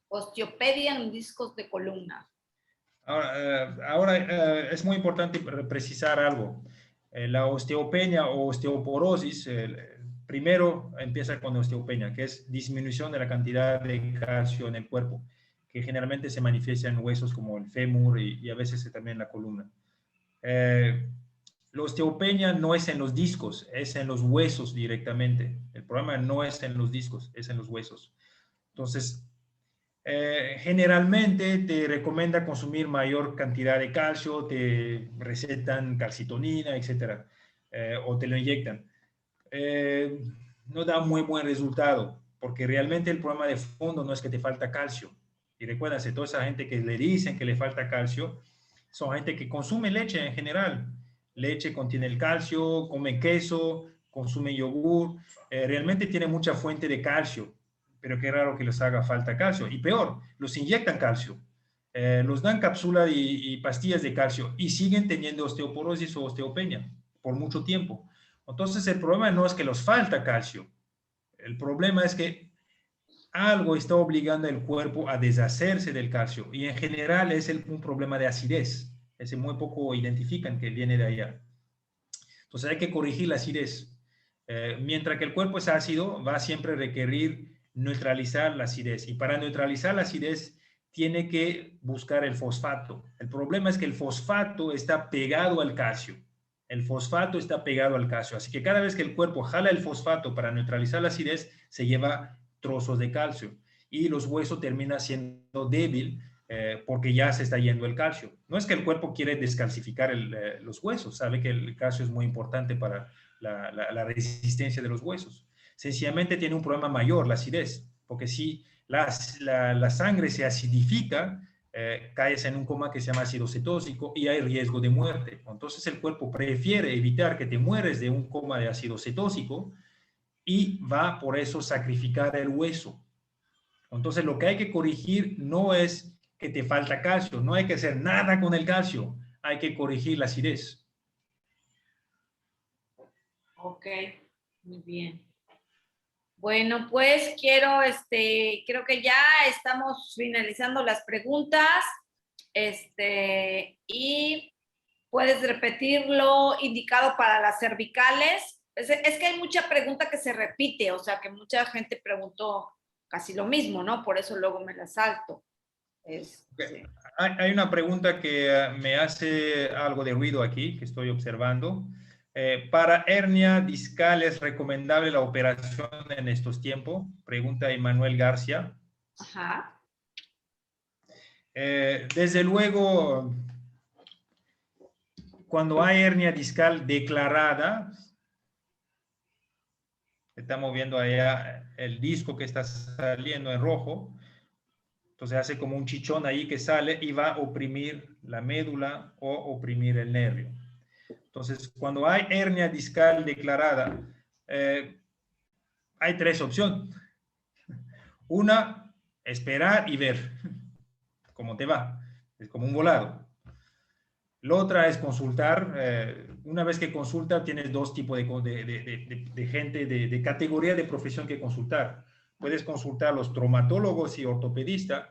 Osteopedia en discos de columna. Ahora es muy importante precisar algo. La osteopenia o osteoporosis, primero empieza con osteopenia, que es disminución de la cantidad de calcio en el cuerpo, que generalmente se manifiesta en huesos como el fémur y a veces también en la columna. La osteopenia no es en los discos, es en los huesos directamente. El problema no es en los discos, es en los huesos. Entonces, generalmente te recomienda consumir mayor cantidad de calcio, te recetan calcitonina, etcétera, o te lo inyectan. No da muy buen resultado, porque realmente el problema de fondo no es que te falta calcio. Y recuérdense, toda esa gente que le dicen que le falta calcio, son gente que consume leche en general. Leche contiene el calcio, come queso, consume yogur, realmente tiene mucha fuente de calcio, pero qué raro que les haga falta calcio. Y peor, los inyectan calcio, los dan cápsula y pastillas de calcio y siguen teniendo osteoporosis o osteopenia por mucho tiempo. Entonces el problema no es que los falta calcio, el problema es que algo está obligando al cuerpo a deshacerse del calcio y en general es un problema de acidez. Ese muy poco identifican que viene de allá. Entonces hay que corregir la acidez. Mientras que el cuerpo es ácido, va a siempre requerir neutralizar la acidez. Y para neutralizar la acidez, tiene que buscar el fosfato. El problema es que el fosfato está pegado al calcio. El fosfato está pegado al calcio. Así que cada vez que el cuerpo jala el fosfato para neutralizar la acidez, se lleva trozos de calcio. Y los huesos terminan siendo débil porque ya se está yendo el calcio. No es que el cuerpo quiere descalcificar los huesos, sabe que el calcio es muy importante para la resistencia de los huesos. Sencillamente tiene un problema mayor, la acidez, porque si la sangre se acidifica, caes en un coma que se llama ácido cetósico y hay riesgo de muerte. Entonces el cuerpo prefiere evitar que te mueres de un coma de ácido cetósico y va por eso sacrificar el hueso. Entonces lo que hay que corregir no es que te falta calcio, no hay que hacer nada con el calcio, hay que corregir la acidez. Ok, muy bien. Bueno, pues creo que ya estamos finalizando las preguntas. Y puedes repetir lo indicado para las cervicales. Es que hay mucha pregunta que se repite, o sea, que mucha gente preguntó casi lo mismo, ¿no? Por eso luego me la salto. Okay. Hay una pregunta que me hace algo de ruido aquí, que estoy observando. ¿Para hernia discal es recomendable la operación en estos tiempos? Pregunta Emanuel García. Ajá. Desde luego, cuando hay hernia discal declarada, estamos viendo allá el disco que está saliendo en rojo, entonces hace como un chichón ahí que sale y va a oprimir la médula o oprimir el nervio. Entonces, cuando hay hernia discal declarada, hay tres opciones. Una, esperar y ver cómo te va. Es como un volado. La otra es consultar. Una vez que consulta, tienes dos tipos de gente, de categoría de profesión que consultar. Puedes consultar a los traumatólogos y ortopedistas.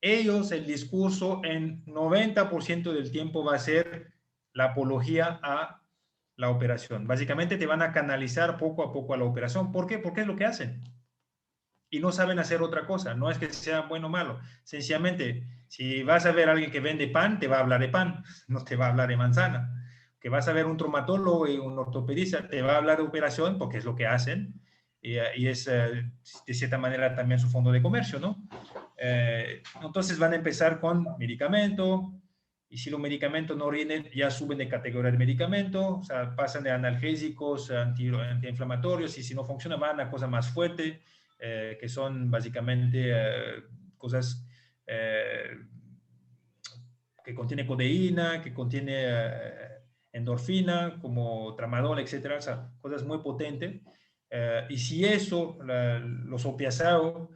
Ellos, el discurso en 90% del tiempo va a ser la apología a la operación. Básicamente te van a canalizar poco a poco a la operación. ¿Por qué? Porque es lo que hacen. Y no saben hacer otra cosa. No es que sea bueno o malo. Sencillamente, si vas a ver a alguien que vende pan, te va a hablar de pan, no te va a hablar de manzana. Que vas a ver un traumatólogo y un ortopedista, te va a hablar de operación porque es lo que hacen. Y es, de cierta manera, también su fondo de comercio, ¿no? Entonces van a empezar con medicamento, y si los medicamentos no rinden, ya suben de categoría de medicamento, o sea, pasan de analgésicos a antiinflamatorios, y si no funciona, van a cosas más fuertes, que son básicamente cosas que contiene codeína, que contiene endorfina, como tramadol, etcétera, o sea, cosas muy potentes. Y si eso, los opiáceos,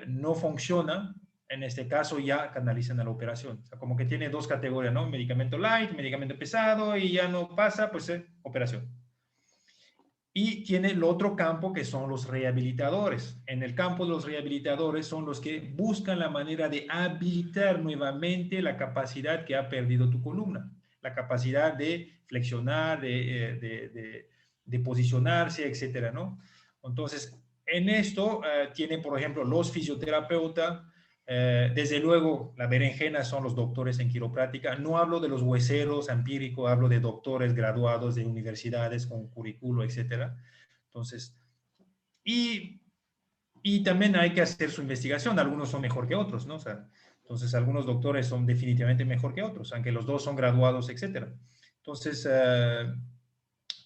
no funcionan, en este caso ya canalizan a la operación. O sea, como que tiene dos categorías, ¿no? Medicamento light, medicamento pesado, y ya no pasa, pues operación. Y tiene el otro campo que son los rehabilitadores. En el campo de los rehabilitadores son los que buscan la manera de habilitar nuevamente la capacidad que ha perdido tu columna, la capacidad de flexionar, de posicionarse, etcétera, ¿no? Entonces, en esto tienen, por ejemplo, los fisioterapeutas. Desde luego, la berenjena son los doctores en quiropráctica. No hablo de los hueseros empíricos, hablo de doctores graduados de universidades con currículo, etcétera. Entonces, y también hay que hacer su investigación. Algunos son mejor que otros, ¿no? O sea, entonces, algunos doctores son definitivamente mejor que otros, aunque los dos son graduados, etcétera. Entonces,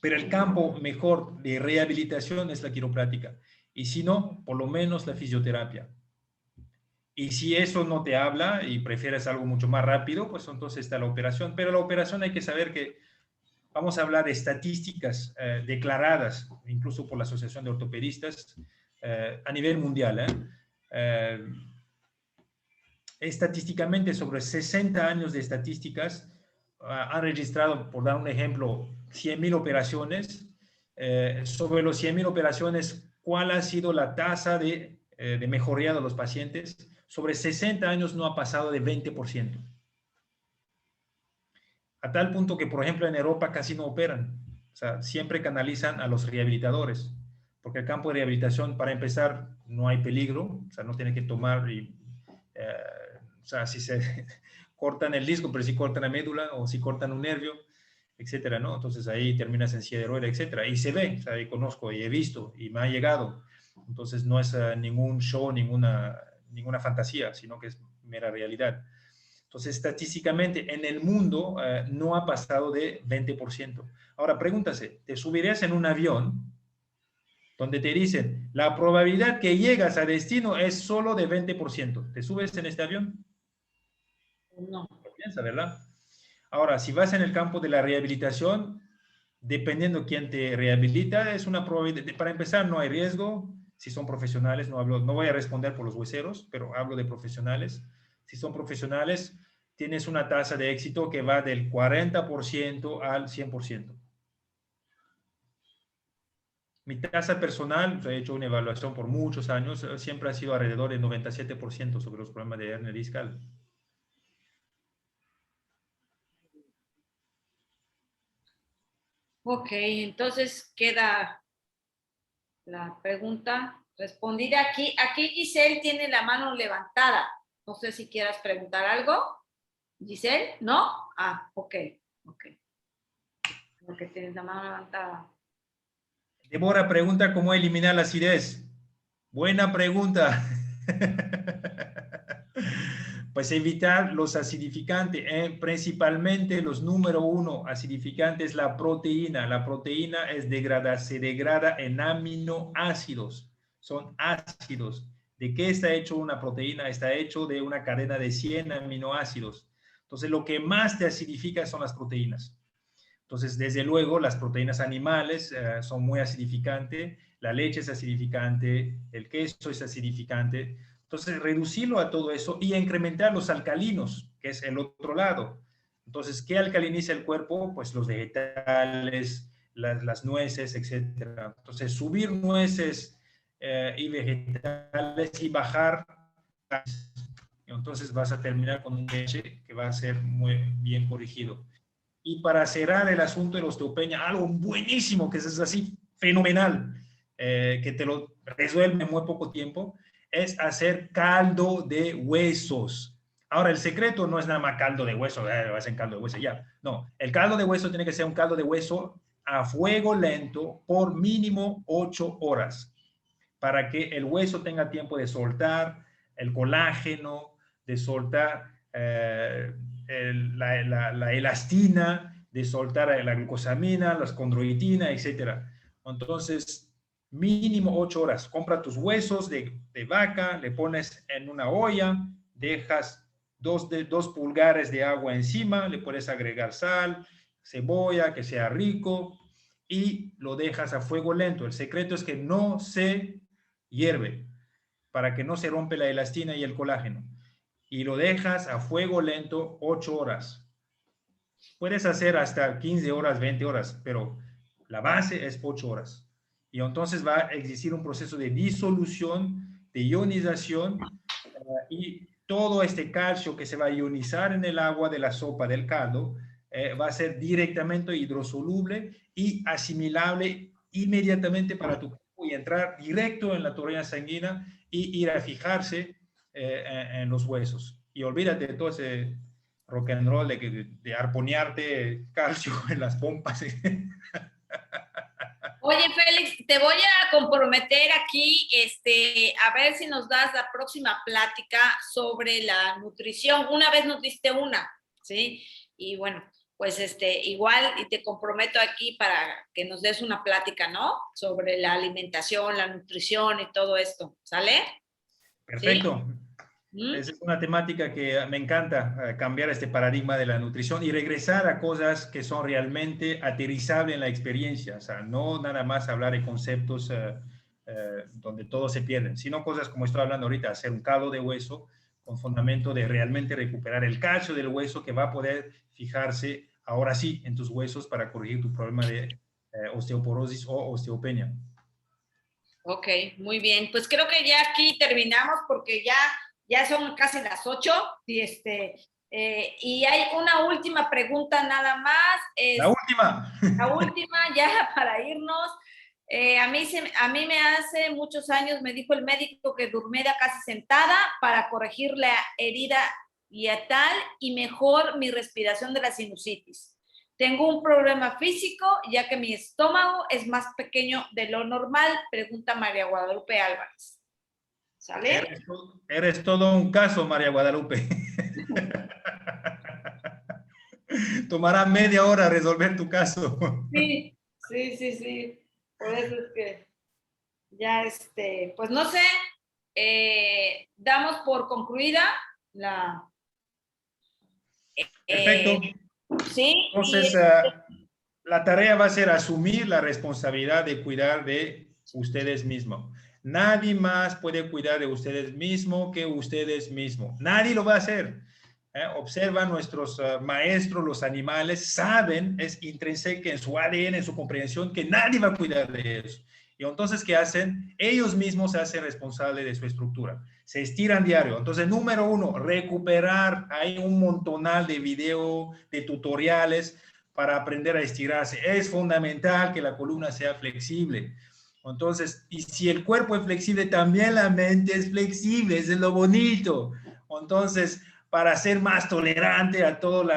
pero el campo mejor de rehabilitación es la quiropráctica. Y si no, por lo menos la fisioterapia. Y si eso no te habla y prefieres algo mucho más rápido, pues entonces está la operación. Pero la operación hay que saber que vamos a hablar de estadísticas declaradas, incluso por la Asociación de Ortopedistas, a nivel mundial. Estadísticamente, sobre 60 años de estadísticas, han registrado, por dar un ejemplo, 100.000 operaciones. Sobre los 100.000 operaciones, ¿cuál ha sido la tasa de mejoría de los pacientes? Sobre 60 años no ha pasado de 20%. A tal punto que, por ejemplo, en Europa casi no operan. O sea, siempre canalizan a los rehabilitadores. Porque el campo de rehabilitación, para empezar, no hay peligro. O sea, no tiene que tomar o sea, si se cortan el disco, pero si cortan la médula o si cortan un nervio, etcétera, ¿no? Entonces ahí terminas en silla de rueda, etcétera. Y se ve, o sea, ahí conozco y he visto y me ha llegado. Entonces no es ningún show, ninguna fantasía, sino que es mera realidad. Entonces, estadísticamente en el mundo no ha pasado de 20%. Ahora, pregúntase, ¿te subirías en un avión donde te dicen, la probabilidad que llegas a destino es solo de 20%. ¿Te subes en este avión? No. Piensa, ¿verdad? Ahora, si vas en el campo de la rehabilitación, dependiendo quién te rehabilita, es una probabilidad. Para empezar, no hay riesgo. Si son profesionales, no voy a responder por los hueseros, pero hablo de profesionales. Si son profesionales, tienes una tasa de éxito que va del 40% al 100%. Mi tasa personal, he hecho una evaluación por muchos años, siempre ha sido alrededor del 97% sobre los problemas de hernia discal. Ok, entonces queda la pregunta respondida. Aquí Giselle tiene la mano levantada. No sé si quieras preguntar algo. Giselle, ¿no? Ah, ok. Porque tienes la mano levantada. Débora pregunta cómo eliminar la acidez. Buena pregunta. Pues evitar los acidificantes, principalmente los número 1 acidificantes, la proteína. La proteína se degrada en aminoácidos. Son ácidos. ¿De qué está hecho una proteína? Está hecho de una cadena de 100 aminoácidos. Entonces, lo que más te acidifica son las proteínas. Entonces, desde luego, las proteínas animales son muy acidificantes, la leche es acidificante, el queso es acidificante. Entonces, reducirlo a todo eso y incrementar los alcalinos, que es el otro lado. Entonces, ¿qué alcaliniza el cuerpo? Pues los vegetales, las nueces, etc. Entonces, subir nueces y vegetales y bajar. Entonces, vas a terminar con un leche que va a ser muy bien corregido. Y para cerrar el asunto de la osteopenia, algo buenísimo, que es así fenomenal, que te lo resuelve en muy poco tiempo, es hacer caldo de huesos. Ahora, el secreto no es nada más caldo de hueso, vas en caldo de hueso ya. No, el caldo de hueso tiene que ser un caldo de hueso a fuego lento por mínimo 8 horas, para que el hueso tenga tiempo de soltar el colágeno, de soltar la elastina, de soltar la glucosamina, la condroitina, etc. Entonces, mínimo 8 horas. Compra tus huesos de vaca, le pones en una olla, dejas 2 pulgares de agua encima, le puedes agregar sal, cebolla, que sea rico, y lo dejas a fuego lento. El secreto es que no se hierve para que no se rompe la elastina y el colágeno. Y lo dejas a fuego lento 8 horas. Puedes hacer hasta 15 horas, 20 horas, pero la base es 8 horas. Y entonces va a existir un proceso de disolución, de ionización, y todo este calcio que se va a ionizar en el agua de la sopa del caldo va a ser directamente hidrosoluble y asimilable inmediatamente para tu cuerpo y entrar directo en la torrente sanguínea y ir a fijarse en los huesos. Y olvídate de todo ese rock and roll de arponearte calcio en las pompas. Oye, Félix, te voy a comprometer aquí, a ver si nos das la próxima plática sobre la nutrición. Una vez nos diste una, ¿sí? Y bueno, pues igual y te comprometo aquí para que nos des una plática, ¿no? Sobre la alimentación, la nutrición y todo esto, ¿sale? Perfecto. ¿Sí? ¿Mm? Esa es una temática que me encanta, cambiar este paradigma de la nutrición y regresar a cosas que son realmente aterrizables en la experiencia. O sea, no nada más hablar de conceptos donde todos se pierden, sino cosas como estoy hablando ahorita, hacer un caldo de hueso con fundamento de realmente recuperar el calcio del hueso que va a poder fijarse ahora sí en tus huesos para corregir tu problema de osteoporosis o osteopenia. Ok, muy bien. Pues creo que ya aquí terminamos porque ya son casi las 8 y, y hay una última pregunta nada más. La última. La última ya para irnos. A mí me hace muchos años me dijo el médico que durmiera casi sentada para corregir la herida hiatal y mejor mi respiración de la sinusitis. Tengo un problema físico ya que mi estómago es más pequeño de lo normal, pregunta María Guadalupe Álvarez. ¿Sale? Eres todo un caso, María Guadalupe. Tomará media hora resolver tu caso. Sí, sí. Por eso es que... ya pues no sé, damos por concluida la... Perfecto. sí, Entonces, la tarea va a ser asumir la responsabilidad de cuidar de ustedes mismos. Nadie más puede cuidar de ustedes mismos que ustedes mismos. Nadie lo va a hacer. Observa nuestros maestros, los animales, saben, es intrínseco en su ADN, en su comprensión, que nadie va a cuidar de eso. Y entonces, ¿qué hacen? Ellos mismos se hacen responsables de su estructura. Se estiran diario. Entonces, número uno, recuperar. Hay un montonal de videos, de tutoriales para aprender a estirarse. Es fundamental que la columna sea flexible. Entonces, y si el cuerpo es flexible, también la mente es flexible. Eso es lo bonito. Entonces, para ser más tolerante a todos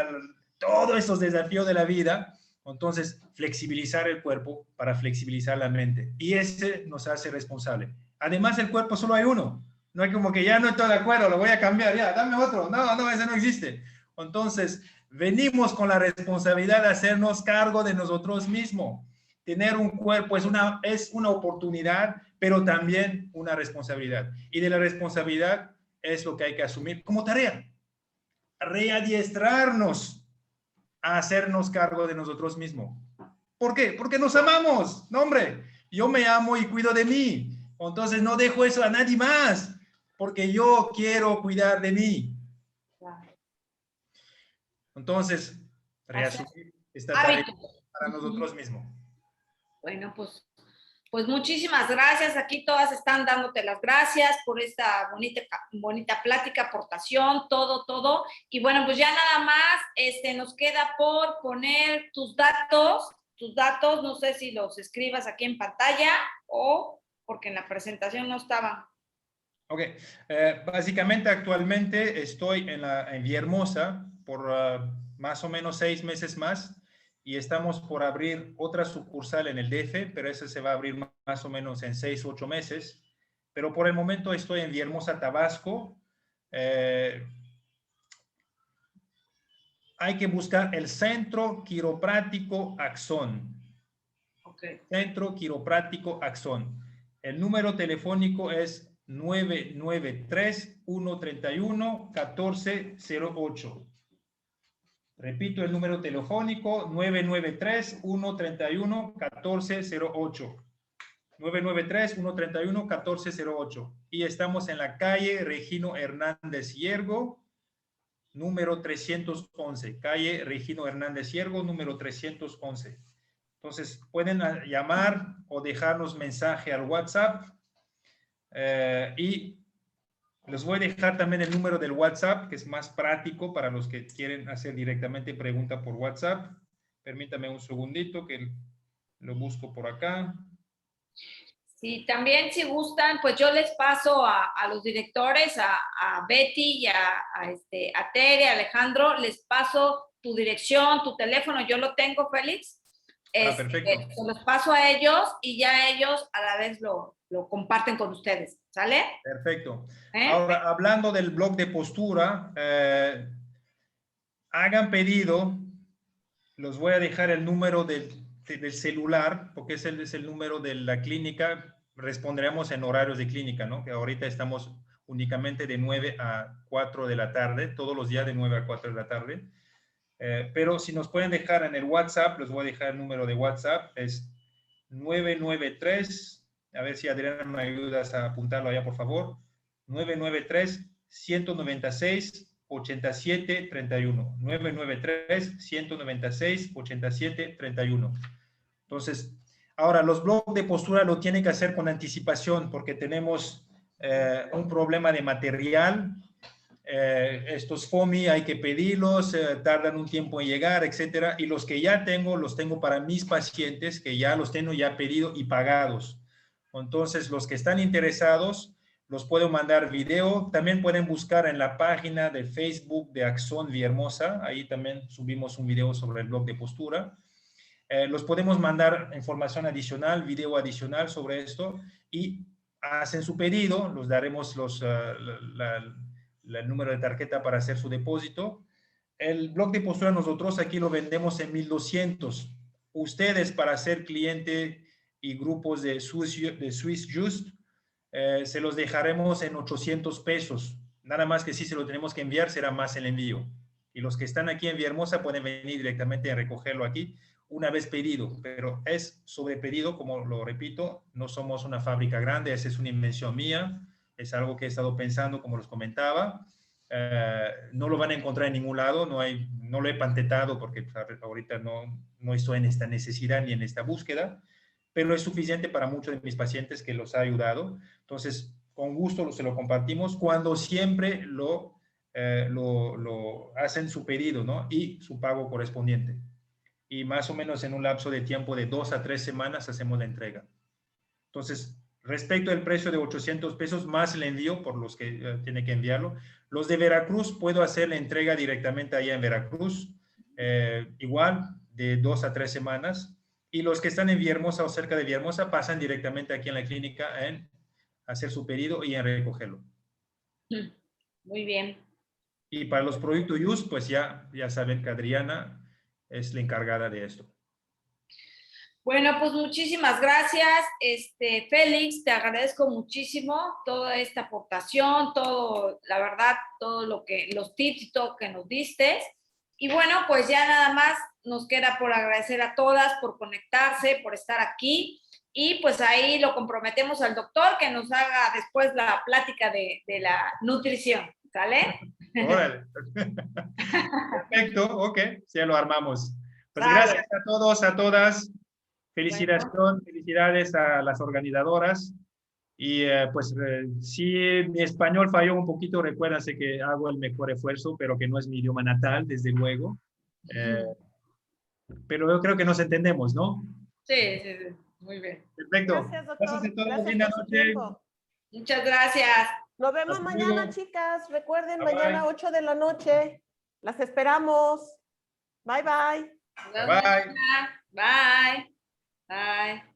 esos desafíos de la vida, entonces flexibilizar el cuerpo para flexibilizar la mente. Y ese nos hace responsable. Además, el cuerpo solo hay uno. No hay como que ya no estoy de acuerdo, lo voy a cambiar, ya, dame otro. No, no, ese no existe. Entonces, venimos con la responsabilidad de hacernos cargo de nosotros mismos. Tener un cuerpo es una oportunidad, pero también una responsabilidad. Y de la responsabilidad es lo que hay que asumir como tarea. Readiestrarnos a hacernos cargo de nosotros mismos. ¿Por qué? Porque nos amamos. No, hombre, yo me amo y cuido de mí. Entonces no dejo eso a nadie más, porque yo quiero cuidar de mí. Entonces, reasumir esta tarea para nosotros mismos. Bueno, pues muchísimas gracias. Aquí todas están dándote las gracias por esta bonita plática, aportación, todo. Y bueno, pues ya nada más nos queda por poner tus datos, no sé si los escribas aquí en pantalla o porque en la presentación no estaban. Ok, básicamente actualmente estoy en Villahermosa por más o menos 6 meses más y estamos por abrir otra sucursal en el DF, pero esa se va a abrir más o menos en 6 u 8 meses. Pero por el momento estoy en Villahermosa, Tabasco. Hay que buscar el Centro Quiropráctico Axón. Okay. Centro Quiropráctico Axón. El número telefónico es 993-131-1408. Repito el número telefónico 993-131-1408. 993-131-1408. Y estamos en la calle Regino Hernández Hiergo, número 311. Calle Regino Hernández Hiergo, número 311. Entonces, pueden llamar o dejarnos mensaje al WhatsApp y les voy a dejar también el número del WhatsApp, que es más práctico para los que quieren hacer directamente pregunta por WhatsApp. Permítame un segundito que lo busco por acá. Sí, también si gustan, pues yo les paso a los directores, a Betty y a Tere, a Alejandro, les paso tu dirección, tu teléfono, yo lo tengo, Félix. Perfecto. Se los paso a ellos y ya ellos a la vez lo comparten con ustedes, ¿sale? Perfecto. Ahora, hablando del blog de postura, hagan pedido, los voy a dejar el número del celular, porque es el número de la clínica, responderemos en horarios de clínica, ¿no? Que ahorita estamos únicamente de 9 a 4 de la tarde, todos los días de 9 a 4 de la tarde. Pero si nos pueden dejar en el WhatsApp, les voy a dejar el número de WhatsApp, es 993, a ver si Adriana me ayudas a apuntarlo allá, por favor, 993-196-8731, 993-196-8731. Entonces, ahora los blogs de postura lo tienen que hacer con anticipación porque tenemos un problema de material. Estos FOMI hay que pedirlos, tardan un tiempo en llegar, etcétera. Y los que ya tengo, los tengo para mis pacientes que ya los tengo ya pedido y pagados. Entonces, los que están interesados, los puedo mandar video. También pueden buscar en la página de Facebook de Axón Villahermosa. Ahí también subimos un video sobre el blog de postura. Los podemos mandar información adicional, video adicional sobre esto y hacen su pedido, los daremos el número de tarjeta para hacer su depósito. El blog de postura nosotros aquí lo vendemos en 1,200. Ustedes para ser cliente y grupos de Swiss Just, se los dejaremos en 800 pesos. Nada más que si se lo tenemos que enviar, será más el envío. Y los que están aquí en Villahermosa pueden venir directamente a recogerlo aquí una vez pedido, pero es sobre pedido, como lo repito, no somos una fábrica grande, esa es una invención mía, es algo que he estado pensando, como les comentaba. No lo van a encontrar en ningún lado, no lo he patentada porque ahorita no estoy en esta necesidad ni en esta búsqueda, pero es suficiente para muchos de mis pacientes que los ha ayudado. Entonces, con gusto se lo compartimos cuando siempre lo hacen su pedido, ¿no? Y su pago correspondiente. Y más o menos en un lapso de tiempo de 2 a 3 semanas hacemos la entrega. Entonces, respecto al precio de 800 pesos más el envío por los que tiene que enviarlo, los de Veracruz puedo hacer la entrega directamente allá en Veracruz, igual de 2 a 3 semanas, y los que están en Villahermosa o cerca de Villahermosa pasan directamente aquí en la clínica en hacer su pedido y en recogerlo. Muy bien. Y para los productos YUS, pues ya saben que Adriana es la encargada de esto. Bueno, pues muchísimas gracias, Félix, te agradezco muchísimo toda esta aportación, todo, la verdad, todo los tips y todo que nos diste. Y bueno, pues ya nada más nos queda por agradecer a todas por conectarse, por estar aquí. Y pues ahí lo comprometemos al doctor que nos haga después la plática de la nutrición, ¿sale? Órale. Perfecto, ok, ya lo armamos. Pues Vale. gracias a todos, a todas. Felicidades, Bueno. felicidades a las organizadoras. Y pues si mi español falló un poquito, recuérdense que hago el mejor esfuerzo, pero que no es mi idioma natal, desde luego. Pero yo creo que nos entendemos, ¿no? Sí, sí, sí. Muy bien. Perfecto. Gracias, doctor. Gracias a todos. Gracias Linda por su noche. tiempo. Muchas gracias. Nos vemos Hasta mañana, luego. chicas. Recuerden, Bye, mañana bye. 8 de la noche. Las esperamos. Bye, bye. Nos vemos Bye. mañana. Bye. Bye.